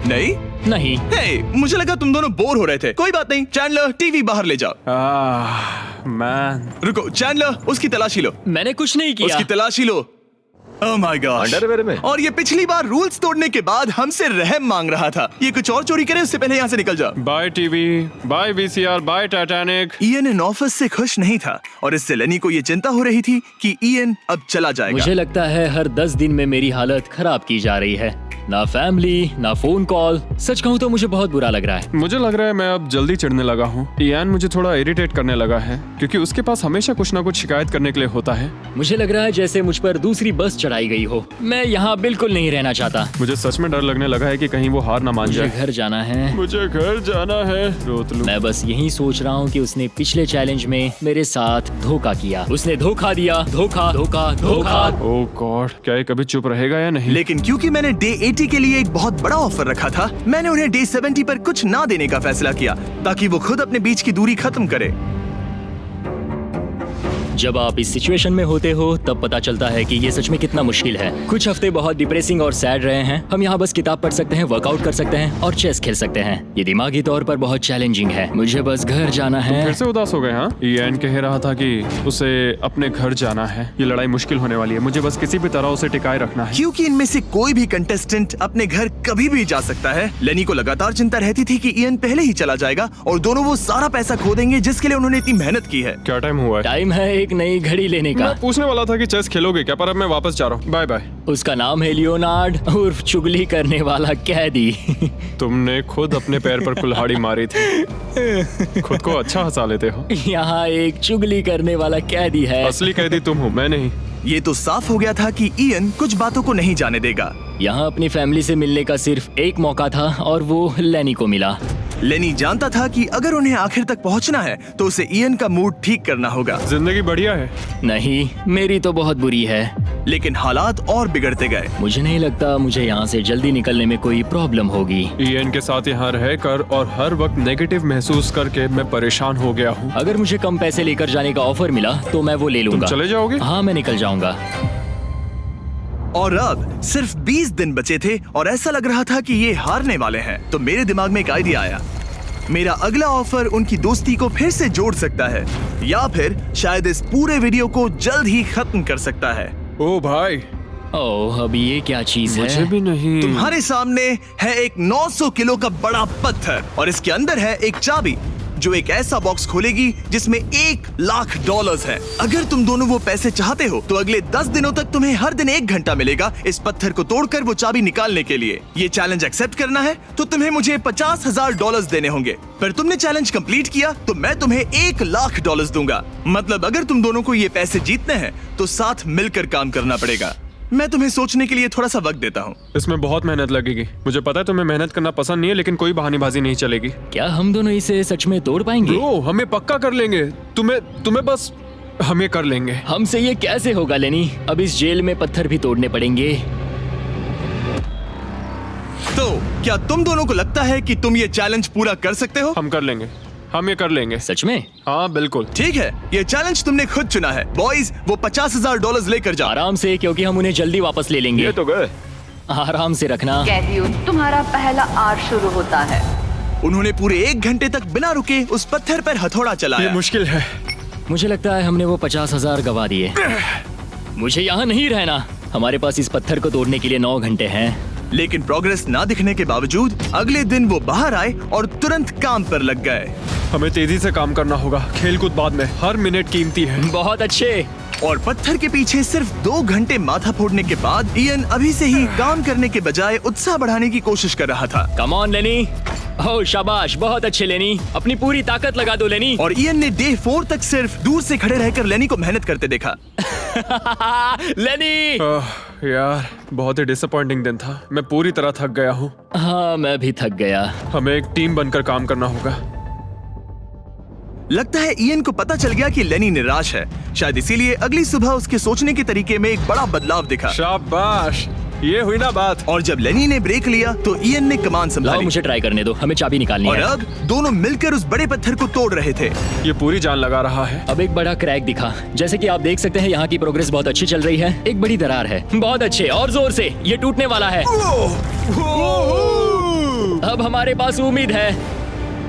नहीं नहीं। हे, मुझे लगा तुम दोनों बोर हो रहे थे। कोई बात नहीं, चैंडलर टीवी बाहर ले जाओ। मैन, रुको चैंडलर, उसकी तलाशी लो। मैंने कुछ नहीं किया। उसकी तलाशी लो। Oh my gosh। अंडरवेयर में। और ये पिछली बार रूल्स तोड़ने के बाद हमसे रहम मांग रहा था। ये कुछ और चोरी करे उससे पहले यहाँ से निकल जा। Bye TV, bye VCR, bye Titanic. Ian इन ऑफिस से खुश नहीं था और इससे लेनी को ये चिंता हो रही थी कि इयन अब चला जाएगा। मुझे लगता है हर 10 दिन में मेरी हालत खराब की जा रही है। ना फैमिली, ना फोन कॉल। सच कहूँ तो मुझे बहुत बुरा लग रहा है। मुझे लग रहा है मैं अब जल्दी चिढ़ने लगा हूँ। इयान मुझे थोड़ा इरिटेट करने लगा है क्योंकि उसके पास हमेशा कुछ ना कुछ शिकायत करने के लिए होता है। मुझे लग रहा है जैसे मुझ पर दूसरी बस चढ़ाई गई हो। मैं यहाँ बिल्कुल नहीं रहना चाहता। मुझे सच में डर लगने लगा है कि कहीं वो हार ना मान मुझे जाए। घर जाना है। मुझे घर जाना है। रोतलू। मैं बस यही सोच रहा हूँ कि उसने पिछले चैलेंज में मेरे साथ धोखा किया। उसने धोखा दिया। धोखा धोखा धोखा। ओह गॉड, क्या ये कभी चुप रहेगा या नहीं? लेकिन क्योंकि मैंने डे 80 के लिए एक बहुत बड़ा ऑफर रखा था, मैंने उन्हें डे 70 पर कुछ ना देने का फैसला किया ताकि वो खुद अपने बीच की दूरी खत्म करे। जब आप इस सिचुएशन में होते हो तब पता चलता है कि ये सच में कितना मुश्किल है। कुछ हफ्ते बहुत डिप्रेसिंग और सैड रहे हैं। हम यहाँ बस किताब पढ़ सकते हैं, वर्कआउट कर सकते हैं और चेस खेल सकते हैं। ये दिमागी तौर पर बहुत चैलेंजिंग है। मुझे बस घर जाना है। फिर से उदास हो गए? हाँ, इयान कह रहा था कि उसे अपने घर जाना है। ये लड़ाई मुश्किल होने वाली है। मुझे बस किसी भी तरह उसे टिकाए रखना है। क्योंकि इनमें से कोई भी कंटेस्टेंट अपने घर कभी भी जा सकता है। लेनी को लगातार चिंता रहती थी कि इयान पहले ही चला जाएगा और दोनों वो सारा पैसा खो देंगे जिसके लिए उन्होंने इतनी मेहनत की है। क्या टाइम हुआ है? टाइम है एक नई घड़ी लेने का। मैं पूछने वाला था कि चेस खेलोगे क्या, पर अब मैं वापस जा रहा हूँ। Bye bye. उसका नाम है लियोनार्ड उर्फ चुगली करने वाला कैदी। तुमने खुद अपने पैर पर कुल्हाड़ी मारी थी। खुद को अच्छा हंसा लेते हो। यहाँ एक चुगली करने वाला कैदी है। असली कैदी तुम हो, मैं नहीं। ये तो साफ हो गया था कि इयन कुछ बातों को नहीं जाने देगा। यहाँ अपनी फैमिली से मिलने का सिर्फ एक मौका था और वो लेनी को मिला। लेनी जानता था कि अगर उन्हें आखिर तक पहुंचना है तो उसे इयन का मूड ठीक करना होगा। जिंदगी बढ़िया है। नहीं, मेरी तो बहुत बुरी है। लेकिन हालात और बिगड़ते गए। मुझे नहीं लगता मुझे यहाँ से जल्दी निकलने में कोई प्रॉब्लम होगी। इयन के साथ यहाँ रहकर और हर वक्त नेगेटिव महसूस करके मैं परेशान हो गया हूँ। अगर मुझे कम पैसे लेकर जाने का ऑफर मिला तो मैं वो ले लूंगा। चले जाओगे? हाँ, मैं निकल जाऊंगा। और अब सिर्फ 20 दिन बचे थे और ऐसा लग रहा था कि ये हारने वाले हैं। तो मेरे दिमाग में एक आइडिया आया। मेरा अगला ऑफर उनकी दोस्ती को फिर से जोड़ सकता है या फिर शायद इस पूरे वीडियो को जल्द ही खत्म कर सकता है। ओ भाई, ओह, अभी ये क्या चीज है? मुझे भी नहीं। तुम्हारे सामने है एक 900 किलो का बड़ा पत्थर और इसके अंदर है एक चाबी जो एक ऐसा बॉक्स खोलेगी जिसमें $1,00,000 है। अगर तुम दोनों वो पैसे चाहते हो तो अगले 10 दिनों तक तुम्हें हर दिन 1 घंटा मिलेगा इस पत्थर को तोड़कर वो चाबी निकालने के लिए। ये चैलेंज एक्सेप्ट करना है तो तुम्हें मुझे $50,000 देने होंगे। पर तुमने चैलेंज कंप्लीट किया तो मैं तुम्हें $1,00,000 दूंगा। मतलब अगर तुम दोनों को ये पैसे जीतने हैं तो साथ मिलकर काम करना पड़ेगा। मैं तुम्हें सोचने के लिए थोड़ा सा वक्त देता हूँ। इसमें बहुत मेहनत लगेगी। मुझे पता है तुम्हें मेहनत करना पसंद नहीं है, लेकिन कोई बहानेबाजी नहीं चलेगी। क्या हम दोनों इसे सच में तोड़ पाएंगे? ब्रो, हमें पक्का कर लेंगे। तुम्हें बस हमें कर लेंगे। हमसे ये कैसे होगा लेनी? अब इस जेल में पत्थर भी तोड़ने पड़ेंगे। तो क्या तुम दोनों को लगता है कि तुम ये चैलेंज पूरा कर सकते हो? हम कर लेंगे। हम ये कर लेंगे। सच में? हाँ बिल्कुल। ठीक है, ये चैलेंज तुमने खुद चुना है। बॉयज, वो $50,000 लेकर जाओ। आराम से, क्योंकि हम उन्हें जल्दी वापस ले लेंगे। ये तो गए। आराम से रखना। कैदियों, तुम्हारा पहला आर शुरू होता है। उन्होंने पूरे 1 घंटे तक बिना रुके उस पत्थर पर हथौड़ा ये चलाया। मुश्किल है। मुझे लगता है हमने वो 50,000 गवा दिए। मुझे यहाँ नहीं रहना। हमारे पास इस पत्थर को तोड़ने के लिए 9 घंटे हैं। लेकिन प्रोग्रेस ना दिखने के बावजूद अगले दिन वो बाहर आए और तुरंत काम पर लग गए। हमें तेजी से काम करना होगा। खेल कूद बाद में, हर मिनट कीमती है। बहुत अच्छे। और पत्थर के पीछे सिर्फ 2 घंटे माथा फोड़ने के बाद इयन अभी से ही काम करने के बजाय उत्साह बढ़ाने की कोशिश कर रहा था। कम ऑन लेनी। ओह शाबाश, बहुत अच्छे लेनी। अपनी पूरी ताकत लगा दो लेनी। और इयन ने डे 4 तक सिर्फ दूर से खड़े रहकर लेनी को मेहनत करते देखा। लेनी। यार, बहुत ही डिसअपॉइंटिंग दिन था। मैं पूरी तरह थक गया हूँ। हाँ, मैं भी थक गया। हमें एक टीम बनकर काम करना होगा। लगता है इयन को पता चल गया कि लेनी निराश है। शायद इसीलिए अगली सुबह उसके सोचने के तरीके में एक बड़ा बदलाव दिखा। शाबाश, ये हुई ना बात। और जब लेनी ने ब्रेक लिया तो इयन ने कमान लाओ, संभाली। मुझे ट्राई करने दो। हमें चाबी निकालनी और है। अब दोनों मिलकर उस बड़े पत्थर को तोड़ रहे थे। ये पूरी जान लगा रहा है। अब एक बड़ा क्रैक दिखा। जैसे कि आप देख सकते हैं, यहाँ की प्रोग्रेस बहुत अच्छी चल रही है। एक बड़ी दरार है। बहुत अच्छे, और जोर से। ये टूटने वाला है। अब हमारे पास उम्मीद है।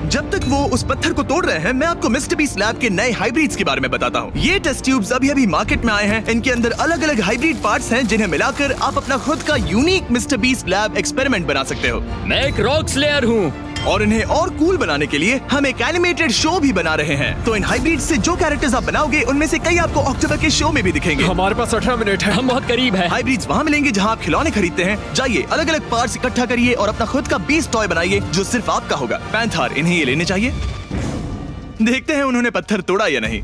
जब तक वो उस पत्थर को तोड़ रहे हैं, मैं आपको मिस्टर बीस्ट लैब के नए हाइब्रिड्स के बारे में बताता हूँ। ये टेस्ट ट्यूब्स अभी मार्केट में आए हैं। इनके अंदर अलग अलग हाइब्रिड पार्ट्स हैं जिन्हें मिलाकर आप अपना खुद का unique mister beast lab experiment बना सकते हो। मैं एक रॉक स्लेयर हूँ। और इन्हें और कूल बनाने के लिए हम एक एनिमेटेड शो भी बना रहे हैं। तो इन हाइब्रिड से जो कैरेक्टर्स आप बनाओगे उनमें से कई आपको अक्टूबर के शो में भी दिखेंगे। हमारे पास 18 मिनट है। हम बहुत करीब है। हाइब्रिड्स वहाँ मिलेंगे जहाँ आप खिलौने खरीदते हैं। जाइए अलग अलग पार्ट्स इकट्ठा करिए और अपना खुद का बीस्ट टॉय बनाइए जो सिर्फ आपका होगा। पैंथर, इन्हें ये लेने चाहिए। देखते हैं उन्होंने पत्थर तोड़ा या नहीं।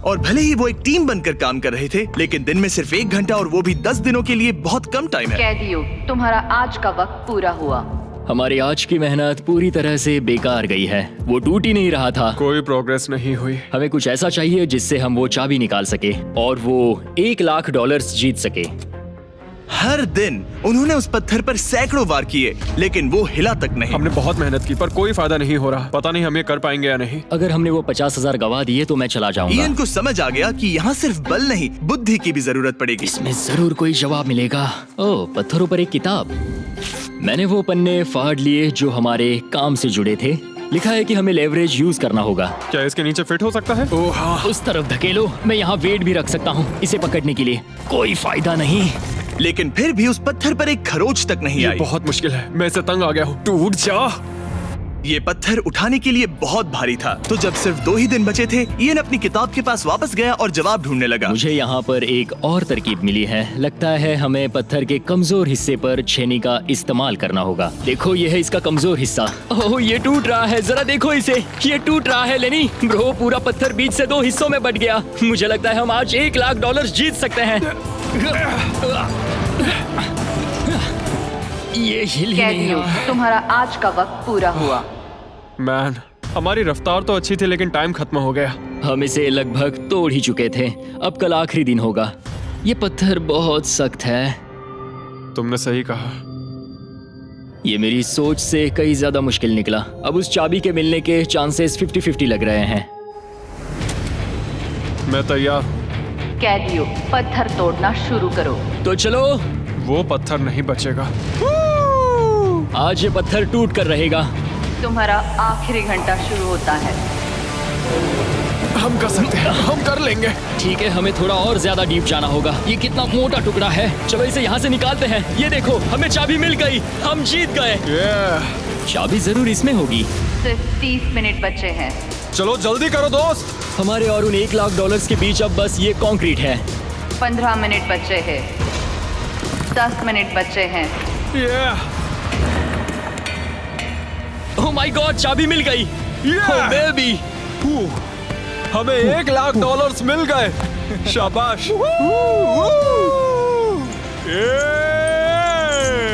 और भले ही वो एक टीम बनकर काम कर रहे थे, लेकिन दिन में सिर्फ 1 घंटा और वो भी 10 दिनों के लिए बहुत कम टाइम है। कैदियों, तुम्हारा आज का वक्त पूरा हुआ। हमारी आज की मेहनत पूरी तरह से बेकार गई है। वो टूट ही नहीं रहा था। कोई प्रोग्रेस नहीं हुई। हमें कुछ ऐसा चाहिए जिससे हम वो चाबी निकाल सके और वो $1 लाख जीत सके। हर दिन उन्होंने उस पत्थर पर सैकड़ों वार किए, लेकिन वो हिला तक नहीं। हमने बहुत मेहनत की पर कोई फायदा नहीं हो रहा। पता नहीं हम ये कर पाएंगे या नहीं। अगर हमने वो 50,000 गवा दिए तो मैं चला जाऊंगा। इयन को समझ आ गया कि यहाँ सिर्फ बल नहीं, बुद्धि की भी जरूरत पड़ेगी। इसमें जरूर कोई जवाब मिलेगा। ओह, पत्थरों पर एक किताब। मैंने वो पन्ने फाड़ लिए जो हमारे काम से जुड़े थे। लिखा है कि हमें लेवरेज यूज करना होगा। क्या इसके नीचे फिट हो सकता है? ओह हाँ। उस तरफ धकेलो। मैं यहाँ वेट भी रख सकता हूँ इसे पकड़ने के लिए। कोई फायदा नहीं। लेकिन फिर भी उस पत्थर पर एक खरोच तक नहीं ये आई। बहुत मुश्किल है। मैं इससे तंग आ गया हूँ। टूट जा। ये पत्थर उठाने के लिए बहुत भारी था। तो जब सिर्फ 2 ही दिन बचे थे, इयन अपनी किताब के पास वापस गया और जवाब ढूंढने लगा। मुझे यहाँ पर एक और तरकीब मिली है। लगता है हमें पत्थर के कमजोर हिस्से पर छेनी का इस्तेमाल करना होगा। देखो, ये है इसका कमजोर हिस्सा। ओह, ये टूट रहा है। जरा देखो इसे। ये टूट रहा है लेनी। ब्रो, पूरा पत्थर बीच से 2 हिस्सों में बट गया। मुझे लगता है हम आज $1 लाख जीत सकते हैं। ये हिल ही नहीं कैदियों, रहा। तुम्हारा आज का वक्त पूरा हुआ। मैन, हमारी रफ्तार तो अच्छी थी लेकिन टाइम खत्म हो गया। हम इसे लगभग तोड़ ही चुके थे। अब कल आखिरी दिन होगा। ये पत्थर बहुत सख्त है। तुमने सही कहा। ये मेरी सोच से कई ज्यादा मुश्किल निकला। अब उस चाबी के मिलने के चांसेस 50-50 लग रहे हैं। मैं तैयार हूँ। कैदियों, पत्थर तोड़ना शुरू करो। तो चलो। वो पत्थर नहीं बचेगा। आज ये पत्थर टूट कर रहेगा। तुम्हारा आखिरी घंटा शुरू होता है। हम कर सकते हैं। हम कर लेंगे। ठीक है, हमें थोड़ा और ज्यादा डीप जाना होगा। ये कितना मोटा टुकड़ा है। चलो इसे यहाँ से निकालते हैं। ये देखो, हमें चाबी मिल गई। हम जीत गए। चाबी जरूर इसमें होगी। सिर्फ 30 मिनट बचे हैं। चलो जल्दी करो दोस्त। हमारे और उन $1 लाख के बीच अब बस ये कंक्रीट है। 15 मिनट बचे हैं। 10 मिनट बचे हैं। ओह माय गॉड, चाबी मिल गई। ओह बेबी। हमें $1 लाख मिल गए। शाबाश।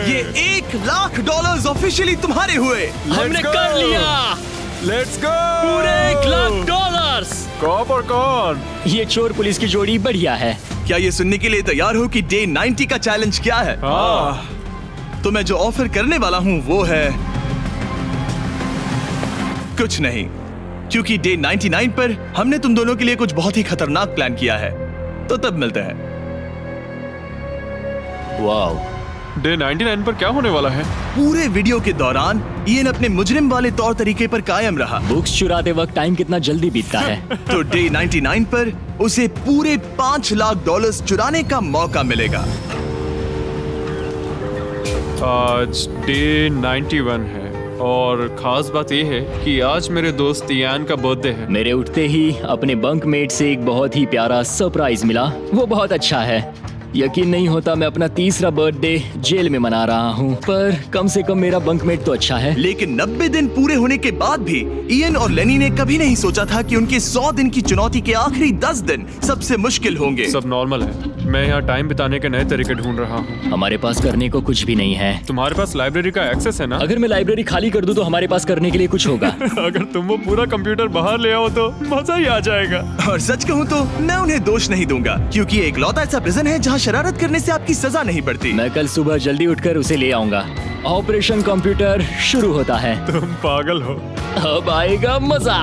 ये $1 लाख ऑफिशियली तुम्हारे हुए। हमने कर लिया। Let's go. पूरे $1 लाख। कॉप और कौन? ये चोर पुलिस की जोड़ी बढ़िया है। क्या ये सुनने के लिए तैयार हो कि डे 90 का चैलेंज क्या है? तो मैं जो ऑफर करने वाला हूँ वो है कुछ नहीं, क्योंकि डे 99 पर हमने तुम दोनों के लिए कुछ बहुत ही खतरनाक प्लान किया है। तो तब मिलते हैं। वाओ। डे 99 पर क्या होने वाला है? पूरे वीडियो के दौरान इयन अपने मुजरिम वाले तौर तरीके पर कायम रहा। बुक्स चुराते वक्त टाइम कितना जल्दी बीतता है। तो डे 99 पर उसे पूरे $5 लाख चुराने का मौका मिलेगा। आज डे 91 है और खास बात यह है कि आज मेरे दोस्त इयान का बर्थडे है। मेरे उठते ही अपने बंकमेट से एक बहुत ही प्यारा सरप्राइज मिला। वो बहुत अच्छा है। यकीन नहीं होता मैं अपना 3रा बर्थडे जेल में मना रहा हूँ, पर कम से कम मेरा बंकमेट तो अच्छा है। लेकिन 90 दिन पूरे होने के बाद भी इयन और लेनी ने कभी नहीं सोचा था कि उनके 100 दिन की चुनौती के आखिरी 10 दिन सबसे मुश्किल होंगे। सब नॉर्मल है। मैं यहाँ टाइम बिताने के नए तरीके ढूंढ रहा हूँ। हमारे पास करने को कुछ भी नहीं है। तुम्हारे पास लाइब्रेरी का एक्सेस है ना? अगर मैं लाइब्रेरी खाली कर दूं तो हमारे पास करने के लिए कुछ होगा। अगर तुम वो पूरा कंप्यूटर बाहर ले आओ तो मजा ही आ जाएगा। और सच कहूँ तो मैं उन्हें दोष नहीं दूंगा, क्योंकि ये इकलौता ऐसा प्रिजन है जहाँ शरारत करने से आपकी सजा नहीं पड़ती। मैं कल सुबह जल्दी उठकर उसे ले आऊंगा। ऑपरेशन कंप्यूटर शुरू होता है। तुम पागल हो। अब आएगा मजा।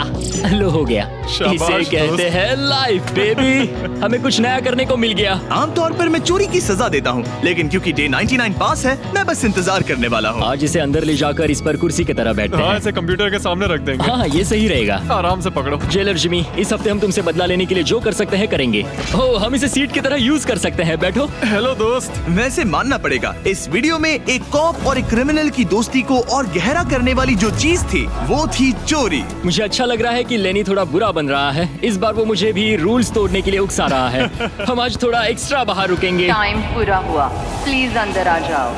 लो हो गया। शाबाश इसे कहते दोस्त। हैं लाइफ बेबी। हमें कुछ नया करने को मिल गया। आमतौर पर मैं चोरी की सजा देता हूँ, लेकिन क्योंकि डे 99 पास है, मैं बस इंतजार करने वाला हूँ। आज इसे अंदर ले जाकर इस पर कुर्सी की तरह बैठते हाँ, हैं। इसे कंप्यूटर के सामने रख देंगे। हाँ, ये सही रहेगा। आराम से पकड़ो। जेलर जिमी, इस हफ्ते हम तुमसे बदला लेने के लिए जो कर सकते हैं करेंगे। हो, हम इसे सीट की तरह यूज कर सकते हैं। बैठो। हेलो दोस्त। वैसे मानना पड़ेगा, इस वीडियो में एक कॉप और एक क्रिमिनल की दोस्ती को और गहरा करने वाली जो चीज थी वो थी चोरी। मुझे अच्छा लग रहा है कि लेनी थोड़ा बुरा बन रहा है। इस बार वो मुझे भी रूल्स तोड़ने के लिए उकसा रहा है। हम आज थोड़ा एक्स्ट्रा बाहर रुकेंगे। टाइम पूरा हुआ, प्लीज अंदर आ जाओ।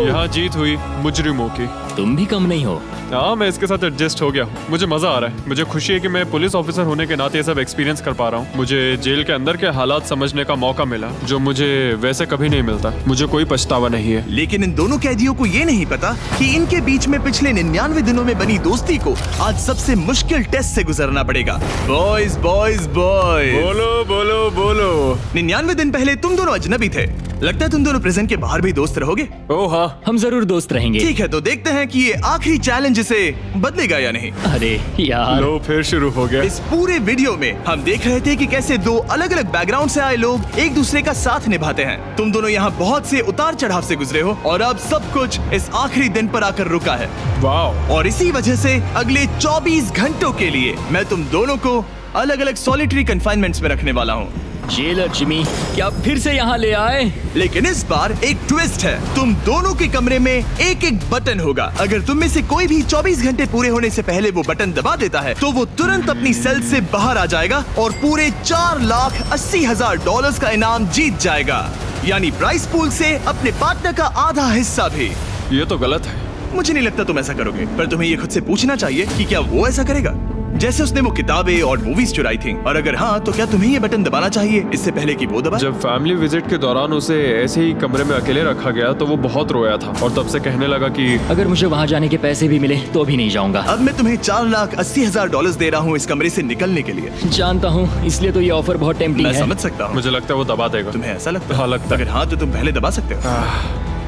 यहाँ जीत हुई मुजरिमों की। तुम भी कम नहीं हो। हाँ, मैं इसके साथ एडजस्ट हो गया हूँ। मुझे मजा आ रहा है। मुझे खुशी है कि मैं पुलिस ऑफिसर होने के नाते ये सब एक्सपीरियंस कर पा रहा हूँ। मुझे जेल के अंदर के हालात समझने का मौका मिला, जो मुझे वैसे कभी नहीं मिलता। मुझे कोई पछतावा नहीं है। लेकिन इन दोनों कैदियों को ये नहीं पता कि इनके बीच में पिछले 99 दिनों में बनी दोस्ती को आज सबसे मुश्किल टेस्ट से गुजरना पड़ेगा। बॉयज बॉयज बॉयज, बोलो बोलो बोलो। 99 दिन पहले तुम दोनों अजनबी थे। लगता है तुम दोनों प्रिजन के बाहर भी दोस्त रहोगे। ओह हाँ, हम जरूर दोस्त रहेंगे। ठीक है, तो देखते हैं कि ये आखिरी चैलेंज इसे बदलेगा या नहीं। अरे यार, लो फिर शुरू हो गया। इस पूरे वीडियो में हम देख रहे थे कि कैसे दो अलग अलग बैकग्राउंड से आए लोग एक दूसरे का साथ निभाते हैं। तुम दोनों यहाँ बहुत से उतार चढ़ाव से गुजरे हो और अब सब कुछ इस आखिरी दिन पर आकर रुका है। वाह। और इसी वजह से अगले 24 घंटों के लिए मैं तुम दोनों को अलग अलग सॉलिटरी कन्फाइनमेंट्स में रखने वाला हूँ। जेलर जिमी, क्या फिर से यहाँ ले आए? लेकिन इस बार एक ट्विस्ट है। तुम दोनों के कमरे में एक एक बटन होगा। अगर तुम में से कोई भी 24 घंटे पूरे होने से पहले वो बटन दबा देता है तो वो तुरंत अपनी सेल से बाहर आ जाएगा और पूरे $4,80,000 का इनाम जीत जाएगा, यानी प्राइस पूल से अपने पार्टनर का आधा हिस्सा भी। ये तो गलत है। मुझे नहीं लगता तुम ऐसा करोगे, पर तुम्हें ये खुद से पूछना चाहिए कि क्या वो ऐसा करेगा जैसे उसने वो किताबें और मूवीज चुराई थी, और अगर हाँ तो क्या तुम्हें ये बटन दबाना चाहिए इससे पहले कि वो दबाए? जब फैमिली विजिट के दौरान उसे ऐसे ही कमरे में अकेले रखा गया तो वो बहुत रोया था और तब से कहने लगा कि अगर मुझे वहाँ जाने के पैसे भी मिले तो भी नहीं जाऊंगा। अब मैं तुम्हें $4,80,000 दे रहा हूँ इस कमरे से निकलने के लिए। जानता हूँ, इसलिए तो ये ऑफर बहुत टेम्पटिंग मैं है। समझ सकता हूँ। मुझे लगता है वो दबा देगा। तुम्हें ऐसा लगता है? हाँ, लगता है। अगर हाँ तो तुम पहले दबा सकते हो।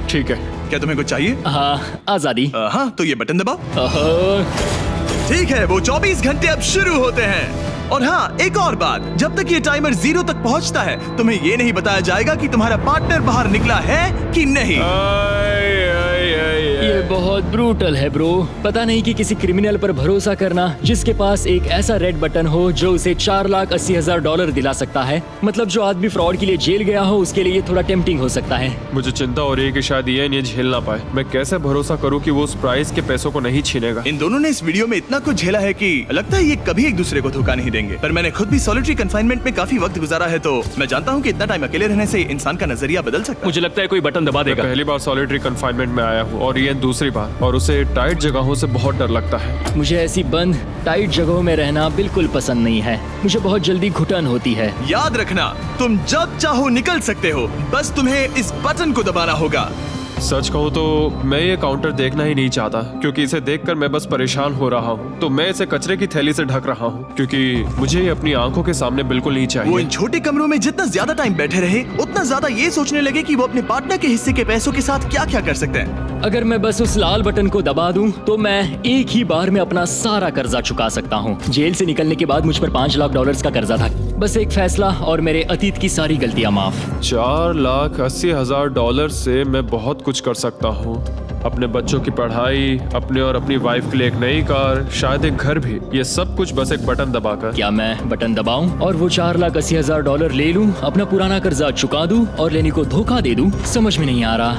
ठीक है। क्या तुम्हें कुछ चाहिए? हाँ, आजादी। हाँ, तो ये बटन दबाओ। ओहो, ठीक है, वो 24 घंटे अब शुरू होते हैं। और हाँ, एक और बात, जब तक ये टाइमर 0 तक पहुंचता है तुम्हें ये नहीं बताया जाएगा कि तुम्हारा पार्टनर बाहर निकला है कि नहीं। ये बहुत ब्रूटल है ब्रो। पता नहीं कि किसी क्रिमिनल पर भरोसा करना जिसके पास एक ऐसा रेड बटन हो जो उसे $4,80,000 दिला सकता है। मतलब जो आदमी फ्रॉड के लिए जेल गया हो उसके लिए ये थोड़ा टेम्पटिंग हो सकता है। मुझे चिंता हो रही है कि शायद ये झेल ना पाए। मैं कैसे भरोसा करूं कि वो उस प्राइस के पैसों को नहीं छीनेगा। इन दोनों ने इस वीडियो में इतना कुछ झेला है कि लगता है ये कभी एक दूसरे को धोखा नहीं देंगे। पर मैंने खुद भी सॉलिटरी कन्फाइनमेंट में काफी वक्त गुजारा है, तो मैं जानता हूँ कि इतना टाइम अकेले रहने से इंसान का नजरिया बदल सकता है। मुझे लगता है कोई बटन दबा मैं देगा। पहली बार सॉलिटरी कन्फाइनमेंट में आया हूँ और ये दूसरी बार, और उसे टाइट जगहों से बहुत डर लगता है। मुझे ऐसी बंद टाइट जगहों में रहना बिल्कुल पसंद नहीं है। मुझे बहुत जल्दी घुटन होती है। याद रखना, तुम जब चाहो निकल सकते हो, बस तुम्हें इस बटन को दबाना होगा। सच कहूँ तो मैं ये काउंटर देखना ही नहीं चाहता, क्योंकि इसे देखकर मैं बस परेशान हो रहा हूँ। तो मैं इसे कचरे की थैली से ढक रहा हूँ, क्योंकि मुझे ये अपनी आंखों के सामने बिल्कुल नहीं वो चाहिए। इन छोटे कमरों में जितना ज्यादा टाइम बैठे रहे उतना ज्यादा ये सोचने लगे कि वो अपने पार्टनर के हिस्से के पैसों के साथ क्या क्या कर सकते हैं। अगर मैं बस उस लाल बटन को दबा दूं तो मैं एक ही बार में अपना सारा कर्जा चुका सकता हूं। जेल से निकलने के बाद मुझ पर $5,00,000 का कर्जा था। बस एक फैसला और मेरे अतीत की सारी गलतियां माफ। $4,80,000 से मैं बहुत कुछ कर सकता हूँ। अपने बच्चों की पढ़ाई, अपने और अपनी वाइफ के लिए एक नई कार, शायद एक घर भी। ये सब कुछ बस एक बटन दबाकर। क्या मैं बटन दबाऊं और वो $4,80,000 ले लूं, अपना पुराना कर्जा चुका दूं और लेनी को धोखा दे दूं? समझ में नहीं आ रहा।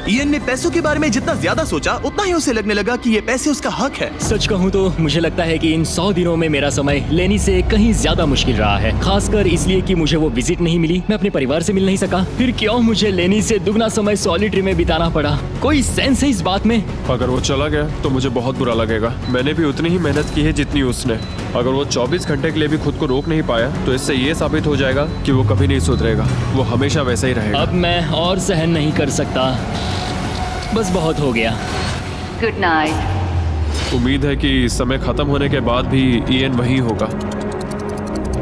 इयन ने पैसों के बारे में जितना ज्यादा सोचा उतना ही उसे लगने लगा कि ये पैसे उसका हक है। सच कहूँ तो मुझे लगता है कि इन 100 दिनों में मेरा समय लेनी से कहीं ज्यादा मुश्किल रहा है, खासकर इसलिए कि मुझे वो विजिट नहीं मिली, मैं अपने परिवार से मिल नहीं सका। फिर क्यों मुझे लेनी से दुगना समय सॉलिटरी में बिताना पड़ा? कोई सेंस है इस बात में? अगर वो चला गया तो मुझे बहुत बुरा लगेगा। मैंने भी उतनी ही मेहनत की है जितनी उसने। अगर वो 24 घंटे के लिए भी खुद को रोक नहीं पाया तो इससे ये साबित हो जाएगा कि वो कभी नहीं सुधरेगा। वो हमेशा वैसा ही रहेगा। अब मैं और सहन नहीं कर सकता, बस बहुत हो गया। Good night. उम्मीद है कि समय खत्म होने के बाद भी इयन वही होगा।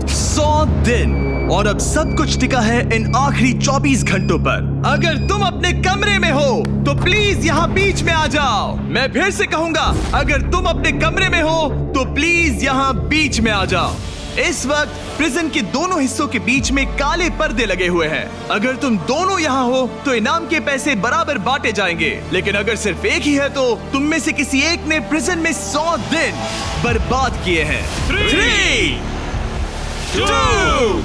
100 दिन और अब सब कुछ टिका है इन आखिरी 24 घंटों पर। अगर तुम अपने कमरे में हो तो प्लीज यहाँ बीच में आ जाओ। मैं फिर से कहूंगा, अगर तुम अपने कमरे में हो तो प्लीज यहाँ बीच में आ जाओ। इस वक्त प्रिजन के दोनों हिस्सों के बीच में काले पर्दे लगे हुए हैं। अगर तुम दोनों यहाँ हो तो इनाम के पैसे बराबर बांटे जाएंगे, लेकिन अगर सिर्फ एक ही है तो तुम में से किसी एक ने प्रिजन में 100 दिन बर्बाद किए हैं। 3, 2,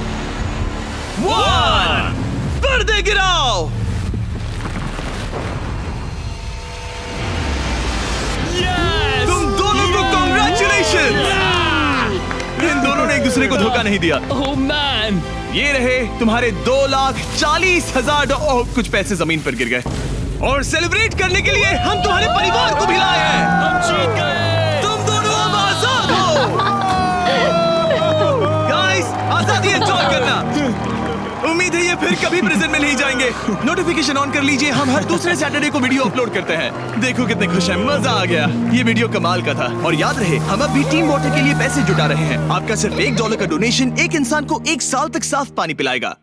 1, पर्दे गिराओ। दूसरे को धोखा नहीं दिया। ओह मैन, ये रहे तुम्हारे 2,40,000 ओह, कुछ पैसे जमीन पर गिर गए। और सेलिब्रेट करने के लिए हम तुम्हारे परिवार को भी लाए हैं। हम जीत गए। तुम दोनों अब आजाद हो। गाइस, आजादी एंजॉय करना। उम्मीद है ये फिर कभी प्रिजन में नहीं जाएंगे। नोटिफिकेशन ऑन कर लीजिए, हम हर दूसरे सैटरडे को वीडियो अपलोड करते हैं। देखो कितने खुश हैं, मजा आ गया। ये वीडियो कमाल का था। और याद रहे, हम अब भी टीम वाटर के लिए पैसे जुटा रहे हैं। आपका सिर्फ $1 का डोनेशन एक इंसान को 1 साल तक साफ पानी पिलाएगा।